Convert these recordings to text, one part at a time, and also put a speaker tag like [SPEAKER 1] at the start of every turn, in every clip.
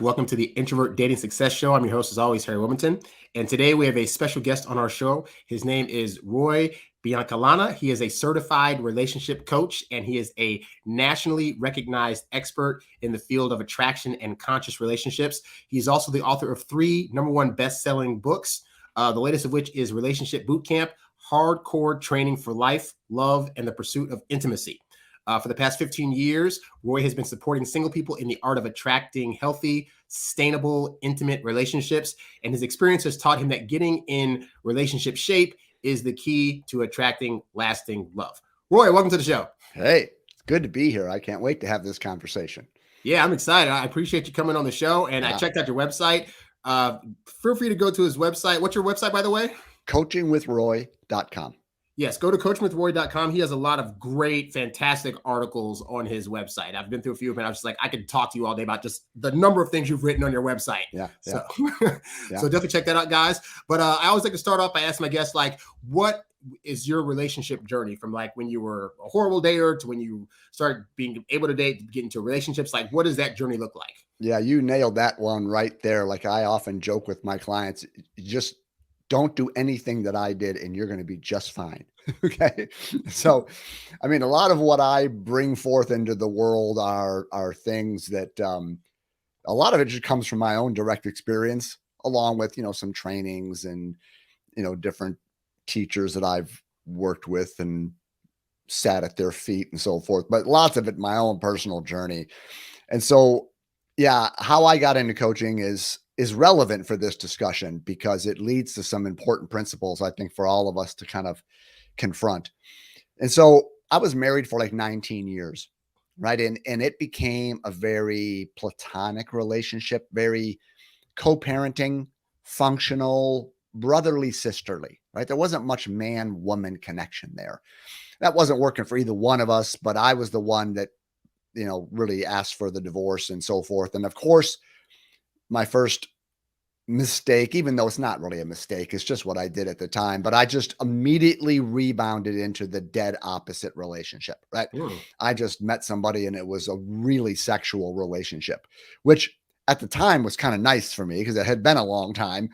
[SPEAKER 1] Welcome to the Introvert Dating Success Show. I'm your host, as always, Harry Wilmington. And today we have a special guest on our show. His name is Roy Biancalana. He is a certified relationship coach, and he is a nationally recognized expert in the field of attraction and conscious relationships. He's also the author of 3 #1 best-selling books, the latest of which is Relationship Bootcamp, Hardcore Training for Life, Love, and the Pursuit of Intimacy. For the past 15 years, Roy has been supporting single people in the art of attracting healthy, sustainable, intimate relationships. And his experience has taught him that getting in relationship shape is the key to attracting lasting love. Roy, welcome to the show.
[SPEAKER 2] Hey, it's good to be here. I can't wait to have this conversation.
[SPEAKER 1] Yeah, I'm excited. I appreciate you coming on the show. And I checked out your website. Feel free to go to his website. What's your website, by the way?
[SPEAKER 2] Coachingwithroy.com.
[SPEAKER 1] Yes, go to coachingwithroy.com. He has a lot of great, fantastic articles on his website. I've been through a few of them. I was just like, I could talk to you all day about just the number of things you've written on your website. So definitely check that out, guys. But I always like to start off by asking my guests, like, what is your relationship journey from like when you were a horrible dater to when you started being able to date, get into relationships? Like, what does that journey look like?
[SPEAKER 2] Yeah, you nailed that one right there. Like I often joke with my clients, just don't do anything that I did and you're going to be just fine. Okay. So, I mean, a lot of what I bring forth into the world are things that, a lot of it just comes from my own direct experience, along with, some trainings and, different teachers that I've worked with and sat at their feet and so forth, but lots of it, my own personal journey. And so, yeah, how I got into coaching is relevant for this discussion because it leads to some important principles, I think, for all of us to kind of confront. And so I was married for like 19 years, right? And it became a very platonic relationship, very co-parenting, functional, brotherly, sisterly, right? There wasn't much man-woman connection there. That wasn't working for either one of us, but I was the one that, really asked for the divorce and so forth. And of course, my first mistake, even though it's not really a mistake, it's just what I did at the time, but I just immediately rebounded into the dead opposite relationship, right? I just met somebody and it was a really sexual relationship, which at the time was kind of nice for me because it had been a long time.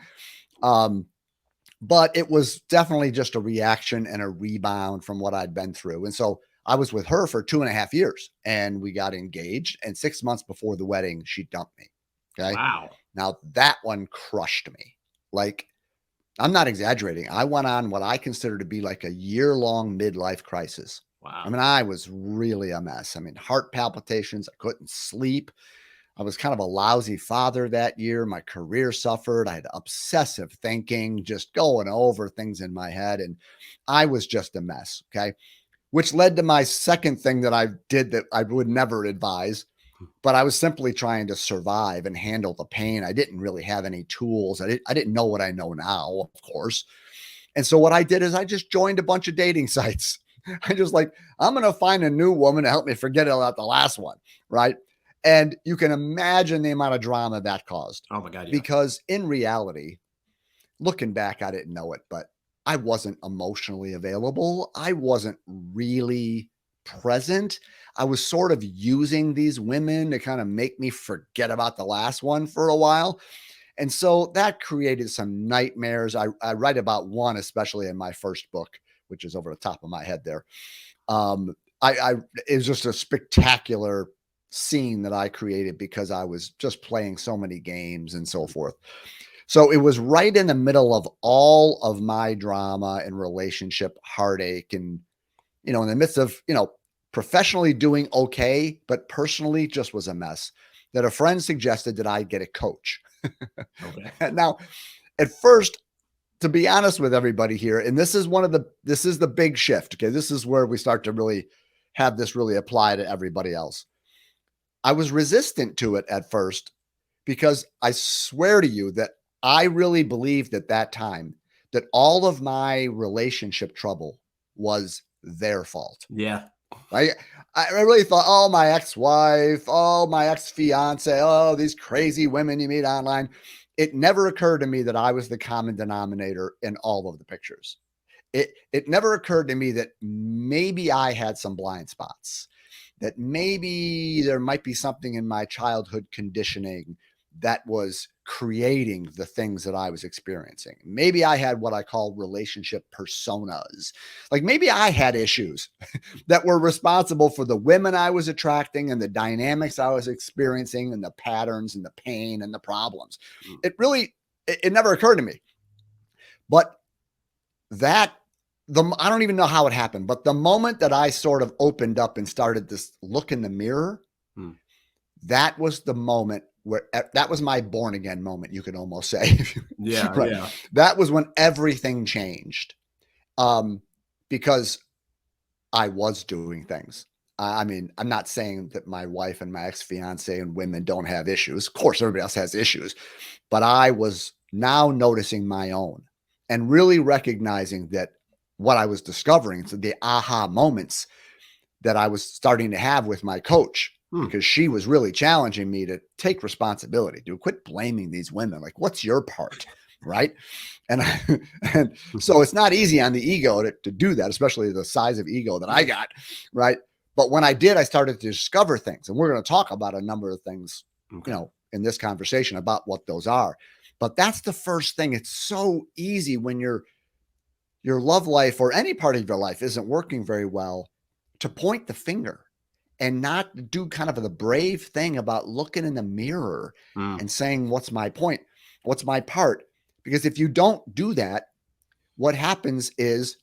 [SPEAKER 2] But it was definitely just a reaction and a rebound from what I'd been through. And so I was with her for 2.5 years and we got engaged, and 6 months before the wedding, she dumped me. Okay.
[SPEAKER 1] Wow.
[SPEAKER 2] Now that one crushed me. Like, I'm not exaggerating. I went on what I consider to be like a year-long midlife crisis.
[SPEAKER 1] Wow.
[SPEAKER 2] I mean, I was really a mess. I mean, heart palpitations. I couldn't sleep. I was kind of a lousy father that year. My career suffered. I had obsessive thinking, just going over things in my head. And I was just a mess. Okay. Which led to my second thing that I did that I would never advise. But I was simply trying to survive and handle the pain. I didn't really have any tools. I didn't know what I know now, of course. And so what I did is I just joined a bunch of dating sites. I just like, I'm going to find a new woman to help me forget about the last one, right? And you can imagine the amount of drama that caused.
[SPEAKER 1] Oh my God. Yeah.
[SPEAKER 2] Because in reality, looking back, I didn't know it, but I wasn't emotionally available. I wasn't really present. I was sort of using these women to kind of make me forget about the last one for a while. And so that created some nightmares. I write about one, especially in my first book, which is over the top of my head there. It was just a spectacular scene that I created because I was just playing so many games and so forth. So it was right in the middle of all of my drama and relationship heartache and, in the midst of, professionally doing okay, but personally just was a mess, that a friend suggested that I get a coach. Okay. Now, at first, to be honest with everybody here, and this is the big shift. Okay. This is where we start to really have this really apply to everybody else. I was resistant to it at first because I swear to you that I really believed at that time that all of my relationship trouble was their fault.
[SPEAKER 1] Yeah.
[SPEAKER 2] I really thought, oh, my ex-wife, oh, my ex-fiance, oh, these crazy women you meet online. It never occurred to me that I was the common denominator in all of the pictures. It never occurred to me that maybe I had some blind spots, that maybe there might be something in my childhood conditioning that was creating the things that I was experiencing. Maybe I had what I call relationship personas. Like maybe I had issues that were responsible for the women I was attracting and the dynamics I was experiencing and the patterns and the pain and the problems. It never occurred to me. But I don't even know how it happened, but the moment that I sort of opened up and started this look in the mirror, that was the moment where that was my born again moment, you could almost say.
[SPEAKER 1] Yeah.
[SPEAKER 2] Right.
[SPEAKER 1] Yeah.
[SPEAKER 2] That was when everything changed. Because I was doing things. I mean, I'm not saying that my wife and my ex-fiance and women don't have issues. Of course, everybody else has issues, but I was now noticing my own and really recognizing that what I was discovering, so the aha moments that I was starting to have with my coach, because she was really challenging me to take responsibility, to quit blaming these women. Like, what's your part? Right. And so it's not easy on the ego to do that, especially the size of ego that I got. Right. But when I did, I started to discover things, and we're going to talk about a number of things, in this conversation about what those are. But that's the first thing. It's so easy when your love life or any part of your life isn't working very well to point the finger and not do kind of the brave thing about looking in the mirror and saying, what's my point? What's my part? Because if you don't do that, what happens is,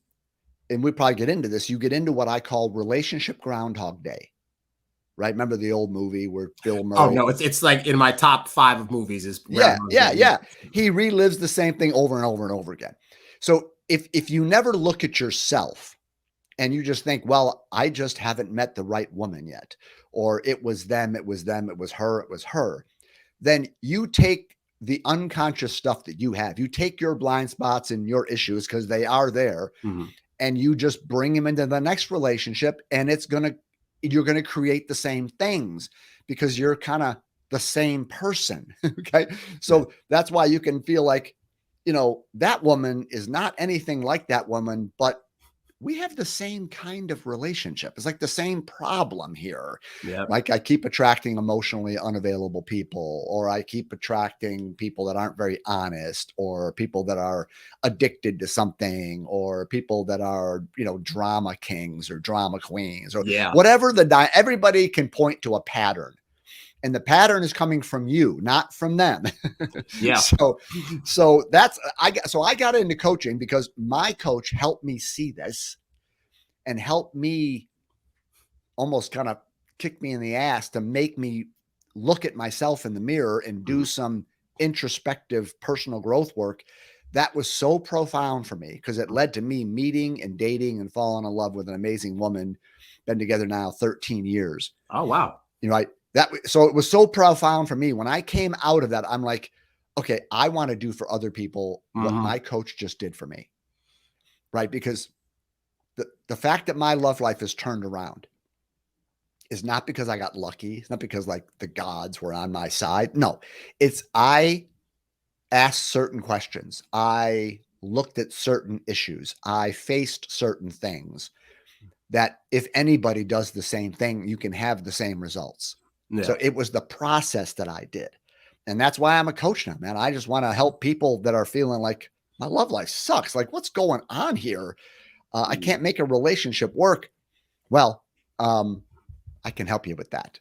[SPEAKER 2] and we probably get into this, you get into what I call relationship Groundhog Day, right? Remember the old movie where Bill Murray?
[SPEAKER 1] Oh no, it's like in my top 5 of movies is
[SPEAKER 2] yeah. He relives the same thing over and over and over again. So if you never look at yourself and you just think, well, I just haven't met the right woman yet, or it was them, it was her, then you take the unconscious stuff that you have, you take your blind spots and your issues, because they are there, and you just bring them into the next relationship, and you're going to create the same things because you're kind of the same person. Okay. So that's why you can feel like, that woman is not anything like that woman, but we have the same kind of relationship. It's like the same problem here.
[SPEAKER 1] Yeah.
[SPEAKER 2] Like I keep attracting emotionally unavailable people, or I keep attracting people that aren't very honest, or people that are addicted to something, or people that are, drama kings or drama queens, or whatever everybody can point to a pattern. And the pattern is coming from you, not from them.
[SPEAKER 1] Yeah.
[SPEAKER 2] So I got into coaching because my coach helped me see this and helped me almost kind of kick me in the ass to make me look at myself in the mirror and do some introspective personal growth work. That was so profound for me because it led to me meeting and dating and falling in love with an amazing woman. Been together now 13 years.
[SPEAKER 1] Oh, wow.
[SPEAKER 2] So it was so profound for me. When I came out of that, I'm like, okay, I want to do for other people what my coach just did for me. Right. Because the fact that my love life has turned around is not because I got lucky. It's not because like the gods were on my side. No, I asked certain questions. I looked at certain issues. I faced certain things that if anybody does the same thing, you can have the same results. Yeah. So it was the process that I did. And that's why I'm a coach now, man. I just want to help people that are feeling like my love life sucks. Like, what's going on here? I can't make a relationship work. Well, I can help you with that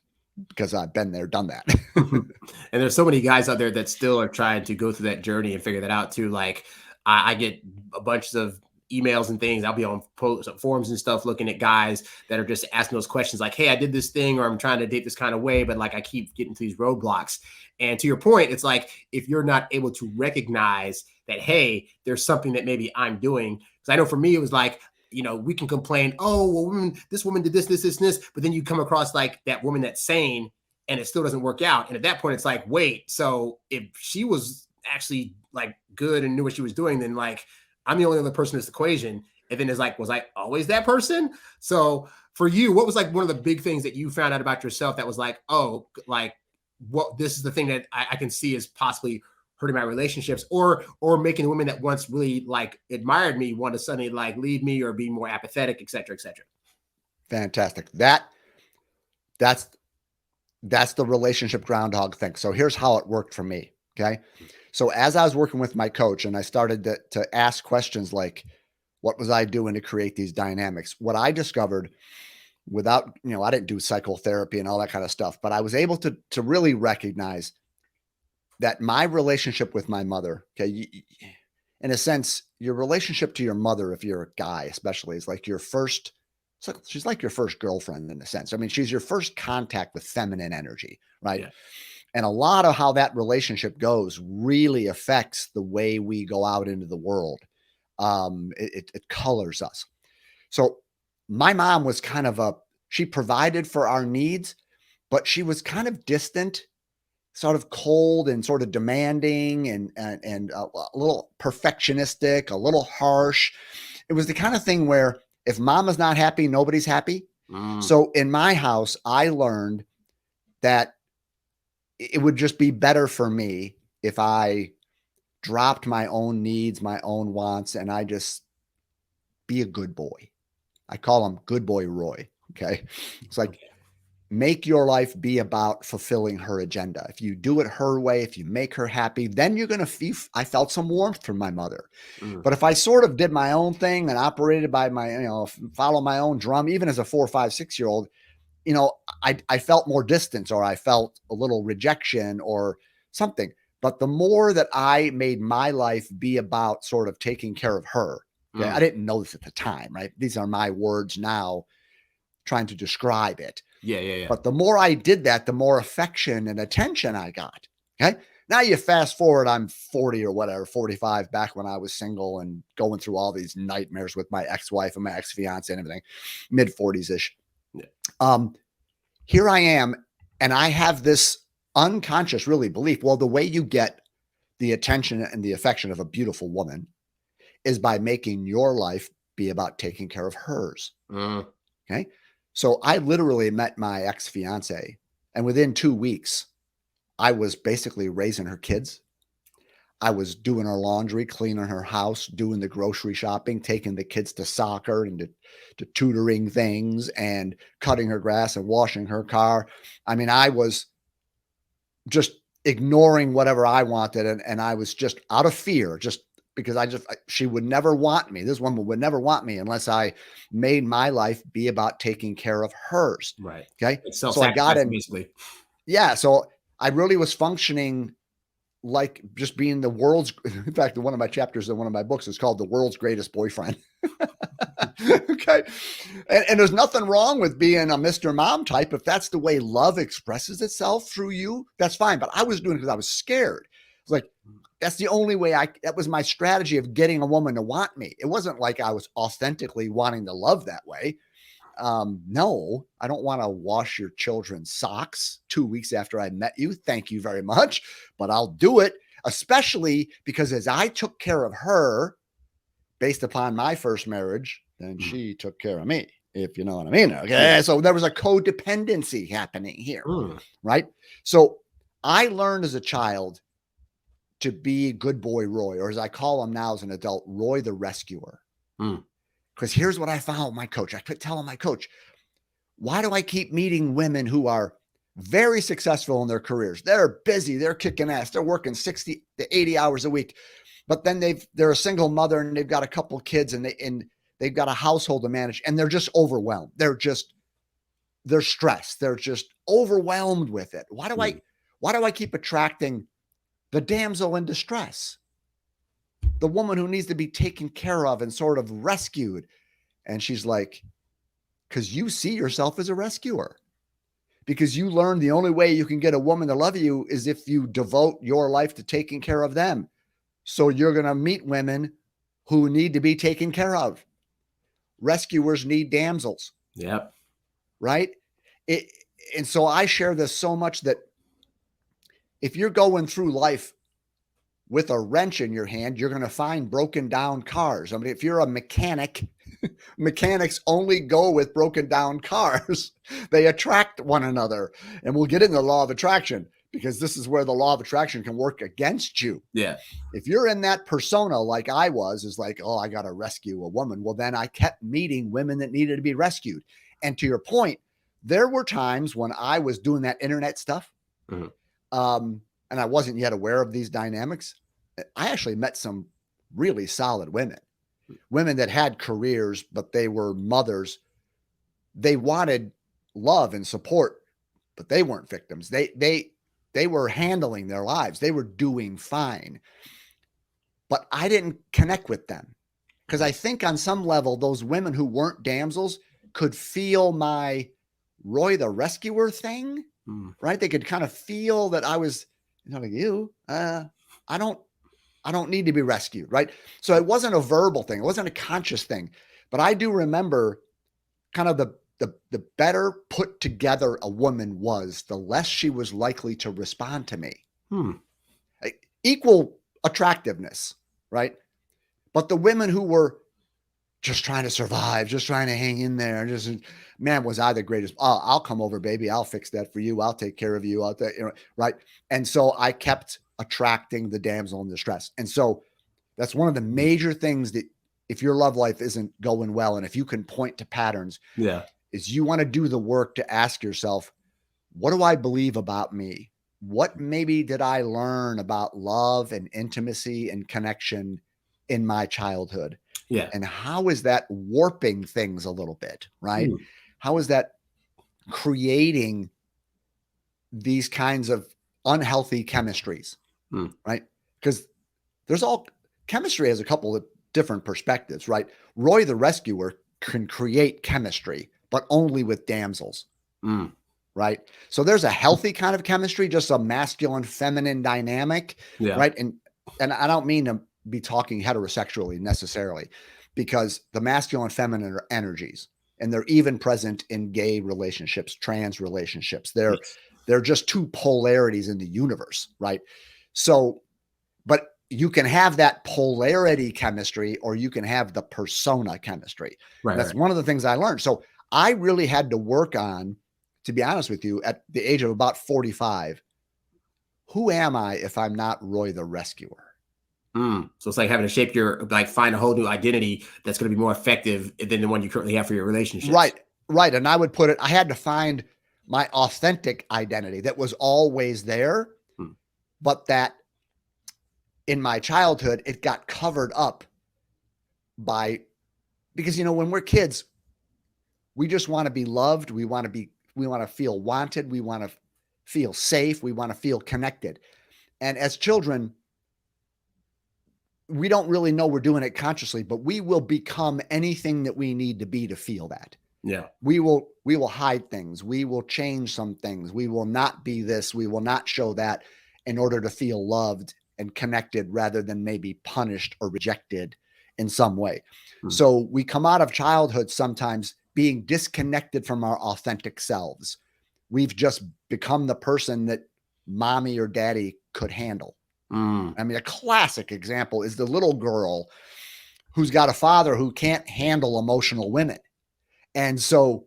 [SPEAKER 2] because I've been there, done that.
[SPEAKER 1] And there's so many guys out there that still are trying to go through that journey and figure that out too. Like I get a bunch of emails and things. I'll be on forums and stuff looking at guys that are just asking those questions like, hey, I did this thing, or I'm trying to date this kind of way, but like I keep getting to these roadblocks. And to your point, it's like, if you're not able to recognize that, hey, there's something that maybe I'm doing. Because I know for me, it was like, we can complain, oh, well, this woman did this, but then you come across like that woman that's sane and it still doesn't work out. And at that point, it's like, wait, so if she was actually like good and knew what she was doing, then like, I'm the only other person in this equation. And then it's like, was I always that person? So for you, what was like one of the big things that you found out about yourself that was like, oh, like what, this is the thing that I can see is possibly hurting my relationships, or making women that once really like admired me want to suddenly like leave me or be more apathetic, et cetera, et cetera.
[SPEAKER 2] Fantastic. That's That's the relationship groundhog thing. So here's how it worked for me. Okay. So as I was working with my coach and I started to ask questions like, what was I doing to create these dynamics? What I discovered without, I didn't do psychotherapy and all that kind of stuff, but I was able to really recognize that my relationship with my mother, okay, in a sense, your relationship to your mother, if you're a guy, especially, is like she's like your first girlfriend in a sense. I mean, she's your first contact with feminine energy, right?
[SPEAKER 1] Yeah.
[SPEAKER 2] And a lot of how that relationship goes really affects the way we go out into the world. It colors us. So my mom was she provided for our needs, but she was kind of distant, sort of cold and sort of demanding and a little perfectionistic, a little harsh. It was the kind of thing where if mama's not happy, nobody's happy. So in my house, I learned that it would just be better for me if I dropped my own needs, my own wants, and I just be a good boy. I call him Good Boy Roy. Okay. It's like, make your life be about fulfilling her agenda. If you do it her way, if you make her happy, then you're going to feel, I felt some warmth from my mother. But if I sort of did my own thing and operated by my, follow my own drum, even as a 4, 5, 6-year-old, I felt more distance, or I felt a little rejection or something. But the more that I made my life be about sort of taking care of her, okay, I didn't know this at the time, right? These are my words now trying to describe it.
[SPEAKER 1] Yeah.
[SPEAKER 2] But the more I did that, the more affection and attention I got. Okay. Now you fast forward, I'm 40 or whatever, 45, back when I was single and going through all these nightmares with my ex-wife and my ex-fiance and everything, mid 40s-ish. Yeah. Here I am, and I have this unconscious really belief. Well, the way you get the attention and the affection of a beautiful woman is by making your life be about taking care of hers. Okay. So I literally met my ex-fiance, and within 2 weeks, I was basically raising her kids. I was doing her laundry, cleaning her house, doing the grocery shopping, taking the kids to soccer and to tutoring things, and cutting her grass and washing her car. I mean, I was just ignoring whatever I wanted. And I was just out of fear, just because she would never want me. This woman would never want me unless I made my life be about taking care of hers.
[SPEAKER 1] Right.
[SPEAKER 2] Okay.
[SPEAKER 1] So I got in, basically.
[SPEAKER 2] Yeah. So I really was functioning like just being the world's, in fact, one of my chapters in one of my books is called The World's Greatest Boyfriend. Okay. And there's nothing wrong with being a Mr. Mom type. If that's the way love expresses itself through you, that's fine. But I was doing it because I was scared. It's like, that's the only way that was my strategy of getting a woman to want me. It wasn't like I was authentically wanting to love that way. No, I don't want to wash your children's socks 2 weeks after I met you. Thank you very much. But I'll do it, especially because as I took care of her based upon my first marriage, then she took care of me, if you know what I mean. Okay. So there was a codependency happening here, right? So I learned as a child to be Good Boy Roy, or as I call him now as an adult, Roy the Rescuer. Because here's what I found my coach. I kept telling my coach, why do I keep meeting women who are very successful in their careers? They're busy, they're kicking ass, they're working 60 to 80 hours a week, but then they're a single mother and they've got a couple of kids and they've got a household to manage, and they're just overwhelmed. They're stressed. They're just overwhelmed with it. Why do I keep attracting the damsel in distress? The woman who needs to be taken care of and sort of rescued. And she's like, because you see yourself as a rescuer, because you learn the only way you can get a woman to love you is if you devote your life to taking care of them. So you're going to meet women who need to be taken care of. Rescuers need damsels.
[SPEAKER 1] Yep.
[SPEAKER 2] Right. And so I share this so much that if you're going through life with a wrench in your hand, you're going to find broken down cars. I mean, if you're a mechanic, mechanics only go with broken down cars. They attract one another. And we'll get into the law of attraction, because this is where the law of attraction can work against you.
[SPEAKER 1] Yeah.
[SPEAKER 2] If you're in that persona like I was, is like, oh, I got to rescue a woman. Well, then I kept meeting women that needed to be rescued. And to your point, there were times when I was doing that internet stuff,
[SPEAKER 1] Mhm.
[SPEAKER 2] and I wasn't yet aware of these dynamics. I actually met some really solid women that had careers, but they were mothers. They wanted love and support, but they weren't victims. They were handling their lives. They were doing fine. But I didn't connect with them because I think on some level, those women who weren't damsels could feel my Roy the Rescuer thing, right? They could kind of feel that I was, like I don't need to be rescued, right? So it wasn't a verbal thing. It wasn't a conscious thing. But I do remember kind of the better put together a woman was, the less she was likely to respond to me. Equal attractiveness, right? But the women who were just trying to survive, just trying to hang in there, man, was I the greatest. Oh, I'll come over, baby. I'll fix that for you. I'll take care of you. Right? And so I kept attracting the damsel in distress. And so that's one of the major things that if your love life isn't going well, and if you can point to patterns, is you want to do the work to ask yourself, what do I believe about me? What maybe did I learn about love and intimacy and connection in my childhood?
[SPEAKER 1] Yeah.
[SPEAKER 2] And how is that warping things a little bit, right? How is that creating these kinds of unhealthy chemistries, right? Because chemistry has a couple of different perspectives, right? Roy the Rescuer can create chemistry, but only with damsels, right? So there's a healthy kind of chemistry, just a masculine, feminine dynamic, right? And I don't mean to be talking heterosexually necessarily, because the masculine and feminine are energies, and they're even present in gay relationships, trans relationships. They're just two polarities in the universe, right? So, but you can have that polarity chemistry, or you can have the persona chemistry. That's one of the things I learned. So I really had to work on, to be honest with you, at the age of about 45, who am I if I'm not Roy the Rescuer?
[SPEAKER 1] So it's like having to shape find a whole new identity that's going to be more effective than the one you currently have for your relationships.
[SPEAKER 2] Right. And I would put it, I had to find my authentic identity that was always there, but that in my childhood, it got covered up because, when we're kids, we just want to be loved. We want to feel wanted. We want to feel safe. We want to feel connected. And as children, we don't really know we're doing it consciously, but we will become anything that we need to be to feel that.
[SPEAKER 1] Yeah.
[SPEAKER 2] We will hide things. We will change some things. We will not be this. We will not show that in order to feel loved and connected, rather than maybe punished or rejected in some way. So we come out of childhood sometimes being disconnected from our authentic selves. We've just become the person that mommy or daddy could handle. I mean, a classic example is the little girl who's got a father who can't handle emotional women. And so,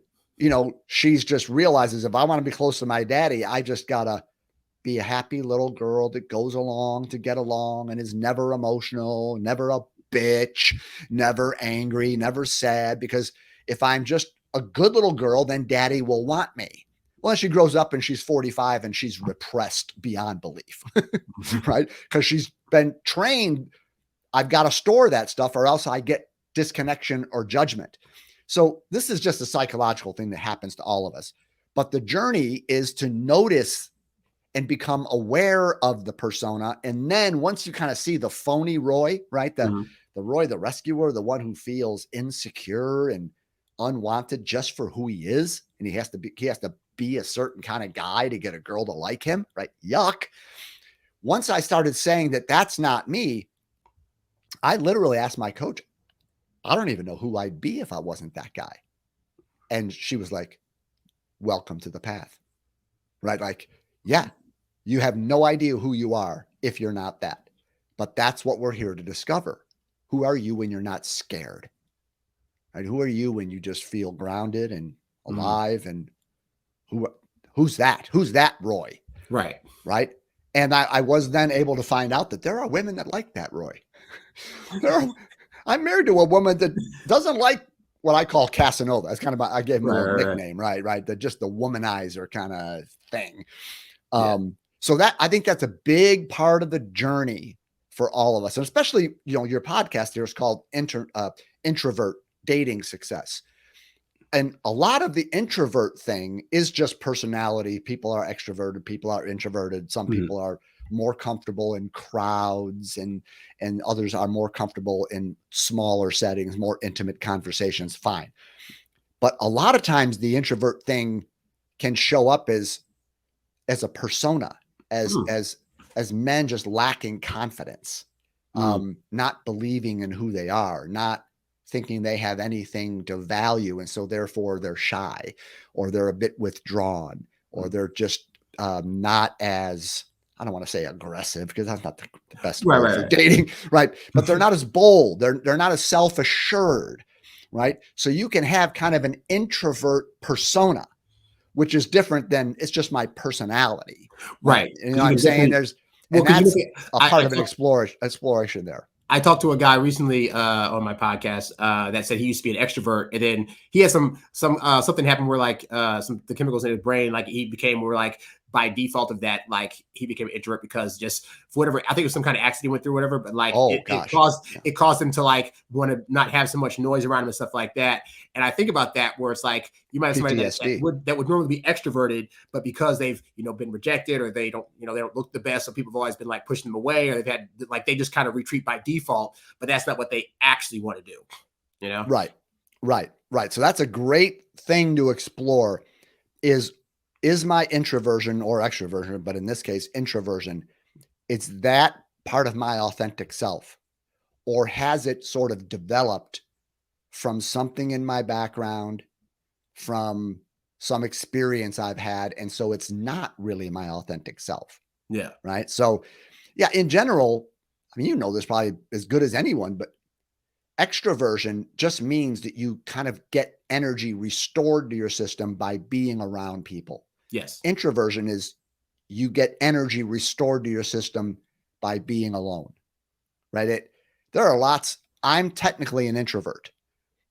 [SPEAKER 2] she's just realizes, if I want to be close to my daddy, I just got to be a happy little girl that goes along to get along and is never emotional, never a bitch, never angry, never sad. Because if I'm just a good little girl, then daddy will want me. Well, she grows up and she's 45 and she's repressed beyond belief, right? Because she's been trained, I've got to store that stuff or else I get disconnection or judgment. So this is just a psychological thing that happens to all of us. But the journey is to notice and become aware of the persona. And then once you kind of see the phony Roy, right? The Roy, the rescuer, the one who feels insecure and unwanted just for who he is. And he has to be a certain kind of guy to get a girl to like him, right? Yuck. Once I started saying that that's not me, I literally asked my coach, I don't even know who I'd be if I wasn't that guy. And she was like, welcome to the path, right? Like, yeah, you have no idea who you are if you're not that, but that's what we're here to discover. Who are you when you're not scared? Right? Who are you when you just feel grounded and alive? And who's that? Who's that Roy?
[SPEAKER 1] Right.
[SPEAKER 2] Right. And I was then able to find out that there are women that like that Roy. I'm married to a woman that doesn't like what I call Casanova. That's kind of I gave him a little
[SPEAKER 1] Right.
[SPEAKER 2] nickname, right? Just the womanizer kind of thing.
[SPEAKER 1] Yeah.
[SPEAKER 2] So that I think that's a big part of the journey for all of us, and especially your podcast here is called Introvert Dating Success, and a lot of the introvert thing is just personality. People are extroverted, people are introverted. Some
[SPEAKER 1] Mhm.
[SPEAKER 2] people are more comfortable in crowds, and others are more comfortable in smaller settings, more intimate conversations. Fine, but a lot of times the introvert thing can show up as a persona, as
[SPEAKER 1] Mm.
[SPEAKER 2] men just lacking confidence,
[SPEAKER 1] Mm.
[SPEAKER 2] not believing in who they are, not thinking they have anything to value, and so therefore they're shy, or they're a bit withdrawn, or
[SPEAKER 1] Mm.
[SPEAKER 2] they're just not as, I don't want to say aggressive because that's not the best
[SPEAKER 1] Right,
[SPEAKER 2] word
[SPEAKER 1] right,
[SPEAKER 2] for
[SPEAKER 1] right.
[SPEAKER 2] dating, right? But they're not as bold. They're not as self-assured, right? So you can have kind of an introvert persona, which is different than it's just my personality, right?
[SPEAKER 1] Right.
[SPEAKER 2] You know
[SPEAKER 1] 'Cause
[SPEAKER 2] what
[SPEAKER 1] you
[SPEAKER 2] I'm
[SPEAKER 1] can
[SPEAKER 2] saying?
[SPEAKER 1] definitely, well,
[SPEAKER 2] And
[SPEAKER 1] because you
[SPEAKER 2] that's
[SPEAKER 1] look at,
[SPEAKER 2] a part of an exploration there.
[SPEAKER 1] I talked to a guy recently on my podcast that said he used to be an extrovert, and then he had something happen where like the chemicals in his brain, like he became more like by default of that, like he became an introvert because just for whatever, I think it was some kind of accident he went through, or whatever. But like
[SPEAKER 2] Oh
[SPEAKER 1] it
[SPEAKER 2] gosh.
[SPEAKER 1] caused
[SPEAKER 2] Yeah.
[SPEAKER 1] it caused him to like want to not have so much noise around him and stuff like that. And I think about that where it's like you might have somebody that
[SPEAKER 2] PTSD.
[SPEAKER 1] would normally be extroverted, but because they've been rejected, or they don't look the best, so people have always been like pushing them away, or they've had like they just kind of retreat by default, but that's not what they actually want to do,
[SPEAKER 2] Right. So that's a great thing to explore is my introversion or extroversion, but in this case, introversion, it's that part of my authentic self, or has it sort of developed from something in my background, from some experience I've had, and so it's not really my authentic self,
[SPEAKER 1] Yeah.
[SPEAKER 2] right? So, yeah, in general, I mean, this probably as good as anyone, but extroversion just means that you kind of get energy restored to your system by being around people.
[SPEAKER 1] Yes.
[SPEAKER 2] Introversion is you get energy restored to your system by being alone, right? There are lots. I'm technically an introvert,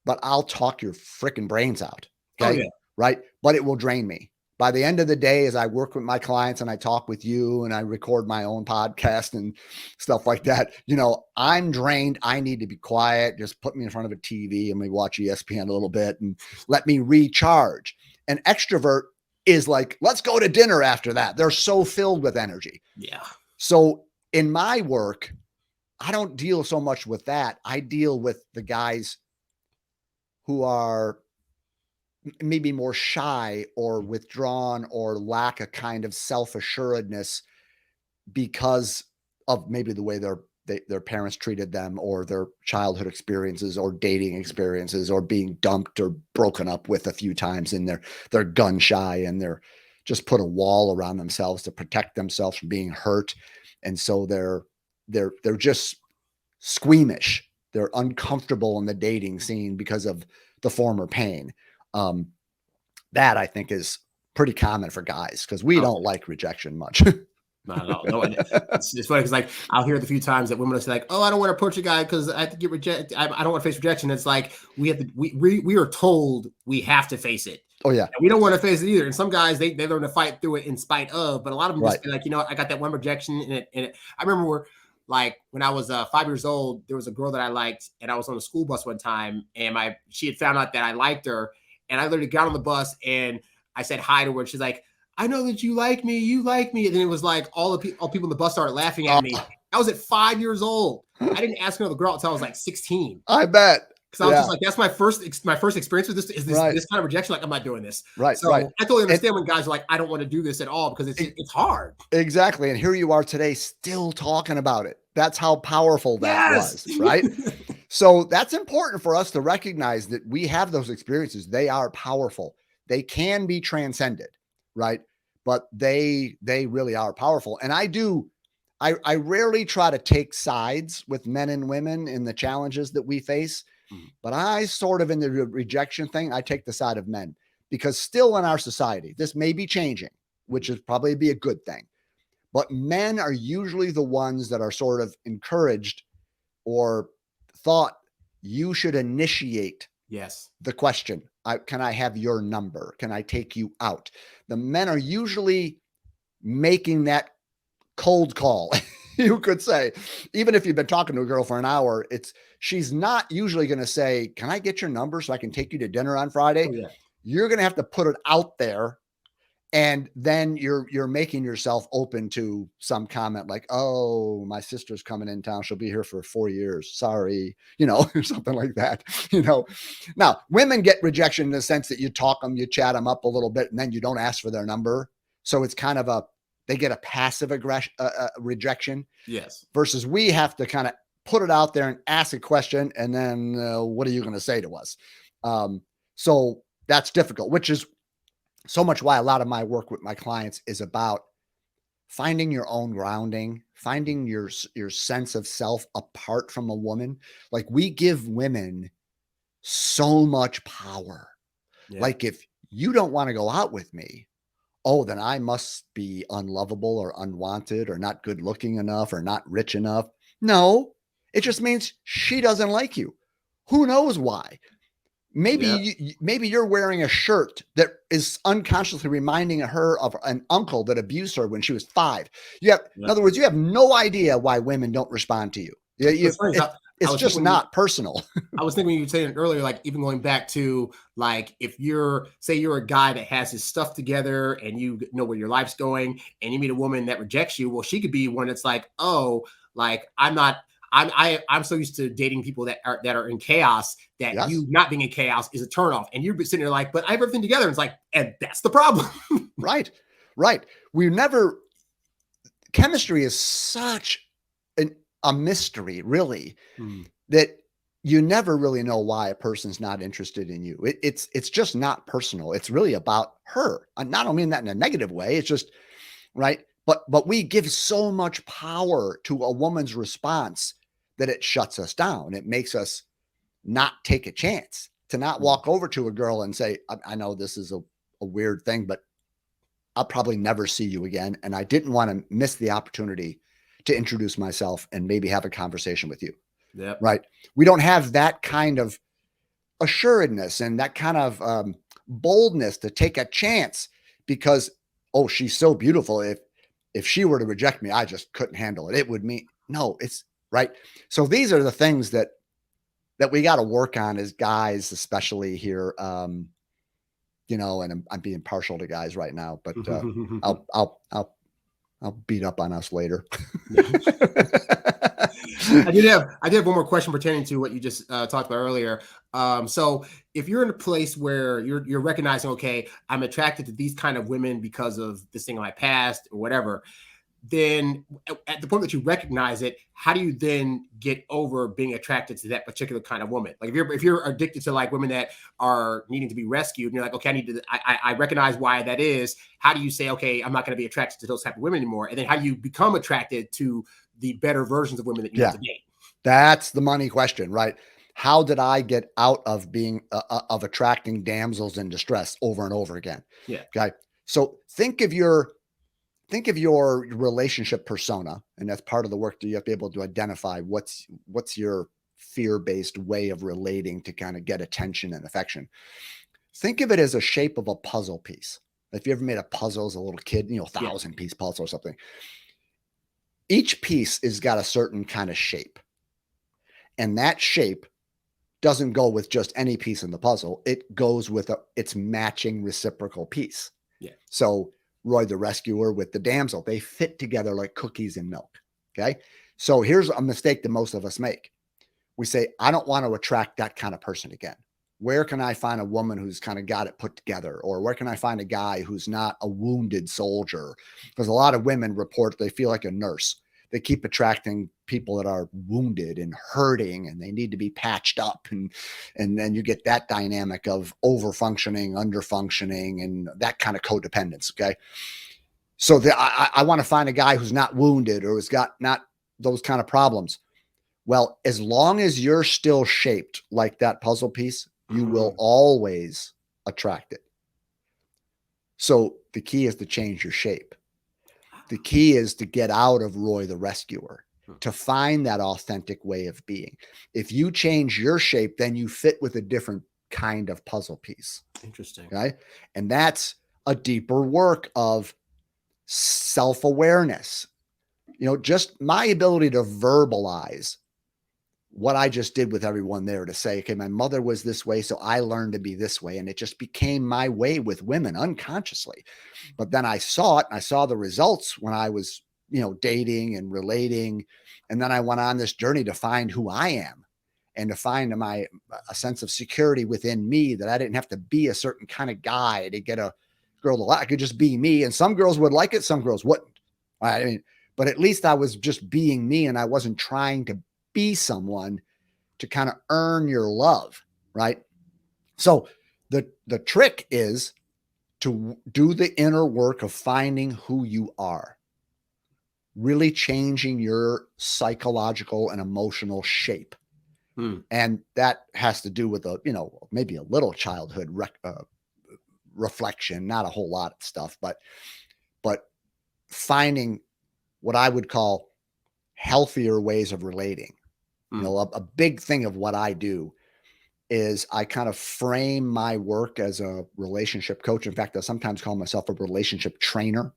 [SPEAKER 2] but I'll talk your freaking brains out.
[SPEAKER 1] Oh
[SPEAKER 2] Okay.
[SPEAKER 1] yeah.
[SPEAKER 2] Right. But it will drain me. By the end of the day, as I work with my clients and I talk with you and I record my own podcast and stuff like that, I'm drained. I need to be quiet. Just put me in front of a TV and we watch ESPN a little bit and let me recharge. An extrovert is like, let's go to dinner after that. They're so filled with energy.
[SPEAKER 1] Yeah.
[SPEAKER 2] So in my work, I don't deal so much with that. I deal with the guys who are maybe more shy or withdrawn or lack a kind of self-assuredness because of maybe the way their parents treated them, or their childhood experiences, or dating experiences, or being dumped or broken up with a few times, and they're gun shy, and they're just put a wall around themselves to protect themselves from being hurt. And so they're just squeamish. They're uncomfortable in the dating scene because of the former pain. That I think is pretty common for guys because we don't like rejection much.
[SPEAKER 1] Not at all. No, it's funny because like I'll hear it a few times that women will say like, "Oh, I don't want to approach a guy because I have to get rejected. I don't want to face rejection." It's like we have to. We are told we have to face it.
[SPEAKER 2] Oh yeah,
[SPEAKER 1] and we don't want to face it either. And some guys they learn to fight through it in spite of. But a lot of them just be like, I got that one rejection, and I remember like when I was 5 years old, there was a girl that I liked, and I was on a school bus one time, and she had found out that I liked her, and I literally got on the bus and I said hi to her. She's like, I know that you like me. And then it was like all people in the bus started laughing at me. I was at 5 years old. I didn't ask another girl until I was like 16.
[SPEAKER 2] I bet.
[SPEAKER 1] Because I was just like, that's my first experience with this. Is this
[SPEAKER 2] Right.
[SPEAKER 1] this kind of rejection? Like, I'm not doing this.
[SPEAKER 2] Right.
[SPEAKER 1] So I totally understand when guys are like, I don't want to do this at all because it's hard.
[SPEAKER 2] Exactly. And here you are today still talking about it. That's how powerful that was, right? So that's important for us to recognize that we have those experiences. They are powerful. They can be transcended, right? But they really are powerful. And I rarely try to take sides with men and women in the challenges that we face, but I sort of, in the rejection thing, I take the side of men, because still in our society, this may be changing, which is probably be a good thing. But men are usually the ones that are sort of encouraged or thought you should initiate
[SPEAKER 1] Yes.
[SPEAKER 2] the question, can I have your number? Can I take you out? The men are usually making that cold call. You could say, even if you've been talking to a girl for an hour, she's not usually going to say, can I get your number so I can take you to dinner on Friday?
[SPEAKER 1] Oh, yeah.
[SPEAKER 2] You're going to have to put it out there. And then you're making yourself open to some comment like, oh, my sister's coming in town. She'll be here for 4 years. Sorry, or something like that. Now women get rejection in the sense that you talk them, you chat them up a little bit, and then you don't ask for their number. So it's kind of they get a passive aggression, rejection.
[SPEAKER 1] Yes.
[SPEAKER 2] Versus we have to kind of put it out there and ask a question. And then what are you going to say to us? So that's difficult, which is so much why a lot of my work with my clients is about finding your own grounding, finding your sense of self apart from a woman. Like, we give women so much power.
[SPEAKER 1] Yeah.
[SPEAKER 2] Like, if you don't want to go out with me, oh, then I must be unlovable or unwanted or not good looking enough or not rich enough. No, it just means she doesn't like you. Who knows why? Maybe you're wearing a shirt that is unconsciously reminding her of an uncle that abused her when she was 5. In other words, you have no idea why women don't respond to you. It's just not personal.
[SPEAKER 1] I was thinking when you were saying earlier, like even going back to like, if you're a guy that has his stuff together and you know where your life's going and you meet a woman that rejects you, well, she could be one that's like, oh, like I'm so used to dating people that are in chaos that you not being in chaos is a turnoff. And you're sitting there like, but I have everything together. And it's like, and that's the problem.
[SPEAKER 2] Right. Chemistry is such a mystery, really, that you never really know why a person's not interested in you. It's just not personal. It's really about her. I don't mean that in a negative way. It's just right. But we give so much power to a woman's response that it shuts us down. It makes us not take a chance, to not walk over to a girl and say, I know this is a weird thing, but I'll probably never see you again. And I didn't want to miss the opportunity to introduce myself and maybe have a conversation with you.
[SPEAKER 1] Yep.
[SPEAKER 2] Right. We don't have that kind of assuredness and that kind of boldness to take a chance because, oh, she's so beautiful. If she were to reject me, I just couldn't handle it. It would mean, no, it's right. So these are the things that we got to work on as guys, especially here. And I'm being partial to guys right now, but I'll beat up on us later.
[SPEAKER 1] I did have one more question pertaining to what you just talked about earlier. So if you're in a place where you're recognizing, okay, I'm attracted to these kind of women because of this thing in my past or whatever, then at the point that you recognize it, how do you then get over being attracted to that particular kind of woman? Like if you're addicted to like women that are needing to be rescued and you're like, okay, I recognize why that is. How do you say, okay, I'm not going to be attracted to those type of women anymore? And then how do you become attracted to the better versions of women that you have to date?
[SPEAKER 2] That's the money question, right? How did I get out of being of attracting damsels in distress over and over again?
[SPEAKER 1] Yeah.
[SPEAKER 2] Okay. So think of your relationship persona, and that's part of the work that you have to be able to identify what's your fear-based way of relating to kind of get attention and affection. Think of it as a shape of a puzzle piece. If you ever made a puzzle as a little kid, 1,000-piece puzzle or something. Each piece has got a certain kind of shape. And that shape doesn't go with just any piece in the puzzle. It goes with its matching reciprocal piece.
[SPEAKER 1] Yeah.
[SPEAKER 2] So Roy the rescuer with the damsel, they fit together like cookies and milk. Okay. So here's a mistake that most of us make. We say, I don't want to attract that kind of person again. Where can I find a woman who's kind of got it put together? Or where can I find a guy who's not a wounded soldier? Because a lot of women report they feel like a nurse. They keep attracting people that are wounded and hurting and they need to be patched up. And then you get that dynamic of over-functioning, under-functioning, and that kind of codependence. Okay. So I want to find a guy who's not wounded or who's got not those kind of problems. Well, as long as you're still shaped like that puzzle piece, you will always attract it. So the key is to change your shape. The key is to get out of Roy the rescuer, to find that authentic way of being. If you change your shape, then you fit with a different kind of puzzle piece.
[SPEAKER 1] Interesting.
[SPEAKER 2] Okay. And that's a deeper work of self-awareness. Just my ability to verbalize what I just did with everyone there, to say, okay, my mother was this way, so I learned to be this way. And it just became my way with women unconsciously. But then I saw it, and I saw the results when I was, dating and relating. And then I went on this journey to find who I am and to find a sense of security within me, that I didn't have to be a certain kind of guy to get a girl to like. I could just be me. And some girls would like it, some girls wouldn't. I mean, but at least I was just being me, and I wasn't trying to be someone to kind of earn your love, right? So the trick is to do the inner work of finding who you are, really changing your psychological and emotional shape. And that has to do with maybe a little childhood reflection, not a whole lot of stuff, but finding what I would call healthier ways of relating. A big thing of what I do is I kind of frame my work as a relationship coach. In fact, I sometimes call myself a relationship trainer,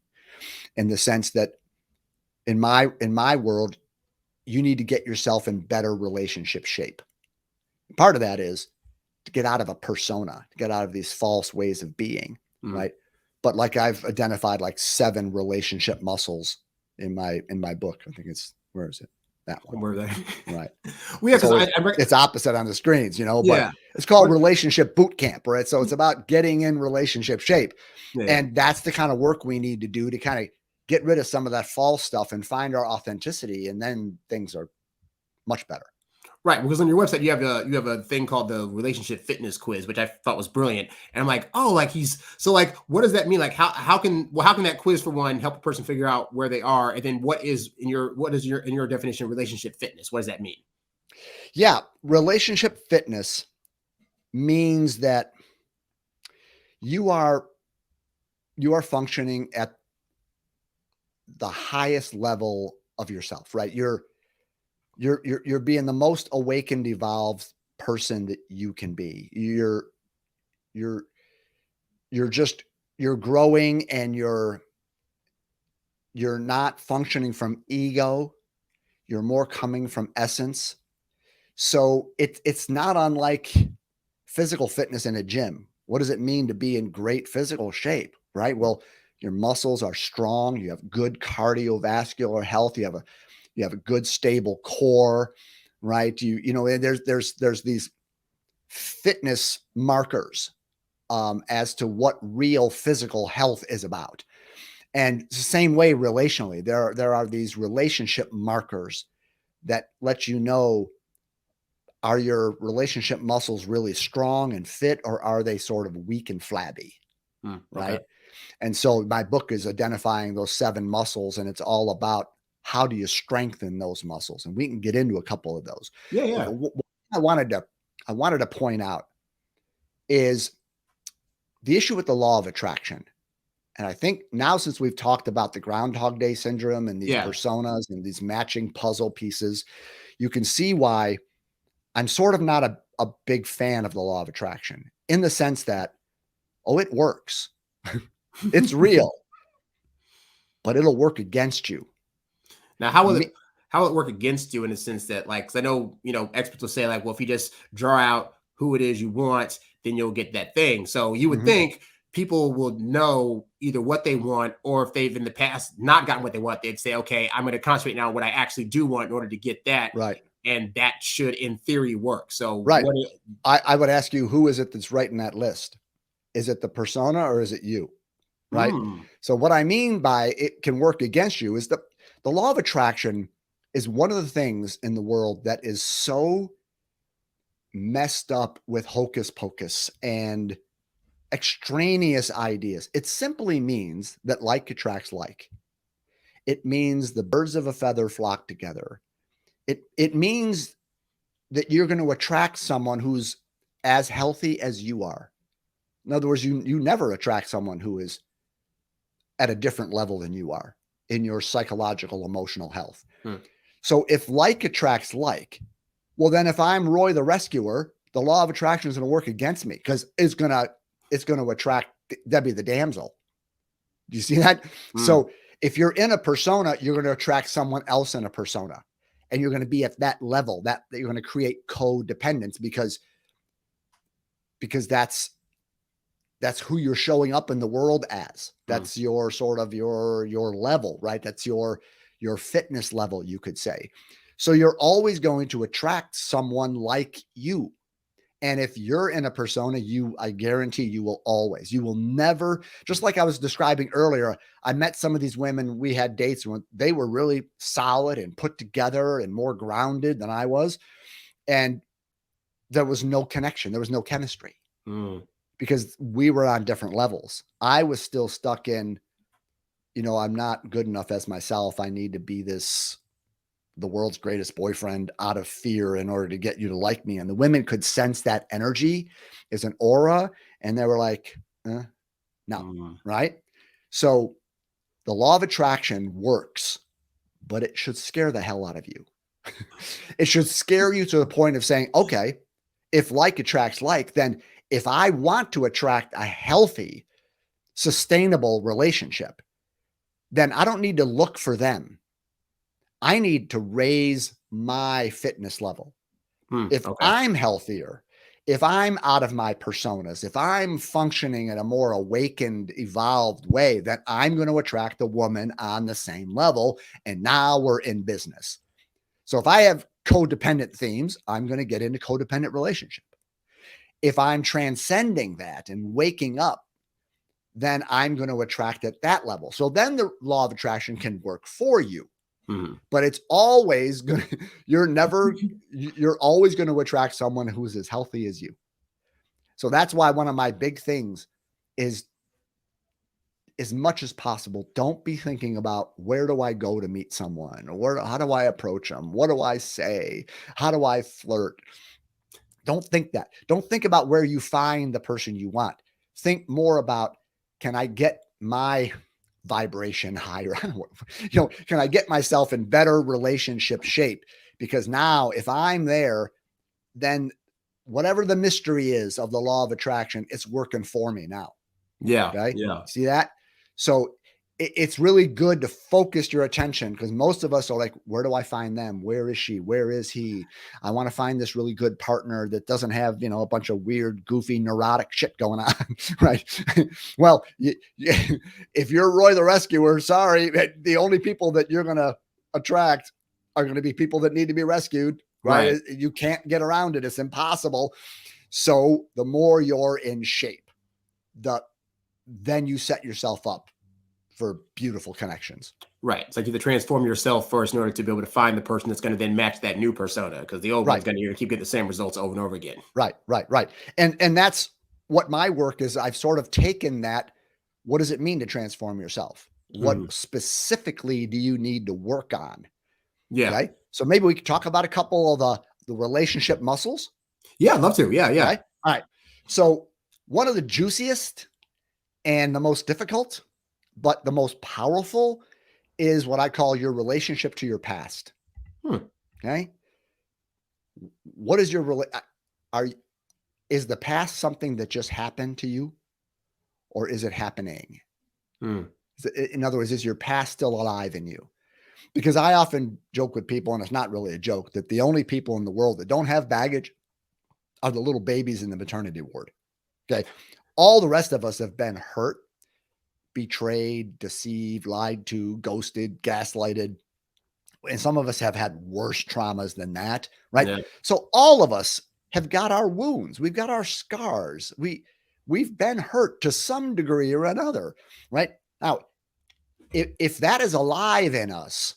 [SPEAKER 2] in the sense that in my world, you need to get yourself in better relationship shape. Part of that is to get out of a persona, to get out of these false ways of being, right? But like, I've identified like 7 relationship muscles in my book. I think where is it? That one.
[SPEAKER 1] Where that?
[SPEAKER 2] Right.
[SPEAKER 1] Well, yeah, because
[SPEAKER 2] it's opposite on the screens, but
[SPEAKER 1] yeah.
[SPEAKER 2] It's called relationship boot camp, right? So it's about getting in relationship shape. Yeah. And that's the kind of work we need to do to kind of get rid of some of that false stuff and find our authenticity. And then things are much better.
[SPEAKER 1] Right, because on your website you have a thing called the relationship fitness quiz, which I thought was brilliant. And I'm like, oh, like what does that mean? Like how can that quiz, for one, help a person figure out where they are, and then what is in your definition of relationship fitness? What does that mean?
[SPEAKER 2] Yeah, relationship fitness means that you are functioning at the highest level of yourself, right? You're being the most awakened, evolved person that you can be. You're growing, and you're not functioning from ego. You're more coming from essence. So it's not unlike physical fitness in a gym. What does it mean to be in great physical shape, right? Well, your muscles are strong. You have good cardiovascular health. You have a good stable core, right? There's these fitness markers as to what real physical health is about. And it's the same way relationally. There are these relationship markers that let you know, are your relationship muscles really strong and fit, or are they sort of weak and flabby? Right.
[SPEAKER 1] Okay.
[SPEAKER 2] And so my book is identifying those 7 muscles, and it's all about how do you strengthen those muscles? And we can get into a couple of those.
[SPEAKER 1] Yeah.
[SPEAKER 2] What I wanted to point out is the issue with the law of attraction. And I think now, since we've talked about the Groundhog Day syndrome and these personas and these matching puzzle pieces, you can see why I'm sort of not a big fan of the law of attraction, in the sense that, it works. It's real, but it'll work against you.
[SPEAKER 1] Now, how will it work against you, in the sense that, like, because I know, experts will say, like, well, if you just draw out who it is you want, then you'll get that thing. So you would think people will know either what they want, or if they've in the past not gotten what they want, they'd say, okay, I'm going to concentrate now on what I actually do want in order to get that.
[SPEAKER 2] Right.
[SPEAKER 1] And that should, in theory, work. So
[SPEAKER 2] right. I would ask you, who is it that's writing that list? Is it the persona, or is it you? Right. So what I mean by it can work against you is the law of attraction is one of the things in the world that is so messed up with hocus pocus and extraneous ideas. It simply means that like attracts like. It means the birds of a feather flock together. It means that you're going to attract someone who's as healthy as you are. In other words, you never attract someone who is at a different level than you are in your psychological, emotional health. So if like attracts like, well, then if I'm Roy the rescuer, the law of attraction is going to work against me because it's going to attract Debbie the damsel. Do you see that? So if you're in a persona, you're going to attract someone else in a persona, and you're going to be at that level that you're going to create codependence because that's who you're showing up in the world as. That's your sort of your level, right? That's your fitness level, you could say. So you're always going to attract someone like you. And if you're in a persona, I guarantee you will never, just like I was describing earlier, I met some of these women, we had dates when they were really solid and put together and more grounded than I was. And there was no connection. There was no chemistry because we were on different levels. I was still stuck in, I'm not good enough as myself. I need to be the world's greatest boyfriend out of fear in order to get you to like me. And the women could sense that energy as an aura. And they were like, no, right? So the law of attraction works, but it should scare the hell out of you. It should scare you to the point of saying, okay, if like attracts like, then if I want to attract a healthy, sustainable relationship, then I don't need to look for them. I need to raise my fitness level. If I'm healthier, if I'm out of my personas, if I'm functioning in a more awakened, evolved way, then I'm going to attract a woman on the same level. And now we're in business. So if I have codependent themes, I'm going to get into codependent relationship. If I'm transcending that and waking up, then I'm going to attract at that level. So then the law of attraction can work for you. But it's always going to, you're always going to attract someone who's as healthy as you. So that's why one of my big things is, as much as possible, don't be thinking about where do I go to meet someone, or how do I approach them? What do I say? How do I flirt? Don't think that. Don't think about where you find the person you want. Think more about, can I get my vibration higher? Can I get myself in better relationship shape? Because now if I'm there, then whatever the mystery is of the law of attraction, it's working for me now.
[SPEAKER 1] Yeah.
[SPEAKER 2] Okay.
[SPEAKER 1] Yeah.
[SPEAKER 2] See that? So it's really good to focus your attention, because most of us are like, where do I find them? Where is she? Where is he? I want to find this really good partner that doesn't have, a bunch of weird, goofy, neurotic shit going on. Right. Well, if you're Roy the Rescuer, sorry, the only people that you're going to attract are going to be people that need to be rescued. Right. You can't get around it. It's impossible. So the more you're in shape, then you set yourself up for beautiful connections.
[SPEAKER 1] Right. It's like you have to transform yourself first in order to be able to find the person that's going to then match that new persona, because the old one's going to keep getting the same results over and over again.
[SPEAKER 2] Right. And that's what my work is. I've sort of taken that. What does it mean to transform yourself? What specifically do you need to work on?
[SPEAKER 1] Yeah.
[SPEAKER 2] Okay. So maybe we could talk about a couple of the relationship muscles.
[SPEAKER 1] Yeah, I'd love to. Yeah.
[SPEAKER 2] Okay? All right. So one of the juiciest and the most difficult, but the most powerful, is what I call your relationship to your past. Okay. What is is the past something that just happened to you, or is it happening? In other words, is your past still alive in you? Because I often joke with people, and it's not really a joke, that the only people in the world that don't have baggage are the little babies in the maternity ward. Okay. All the rest of us have been hurt, betrayed, deceived, lied to, ghosted, gaslighted. And some of us have had worse traumas than that, right? Yeah. So all of us have got our wounds. We've got our scars. We've been hurt to some degree or another, right? Now, if that is alive in us,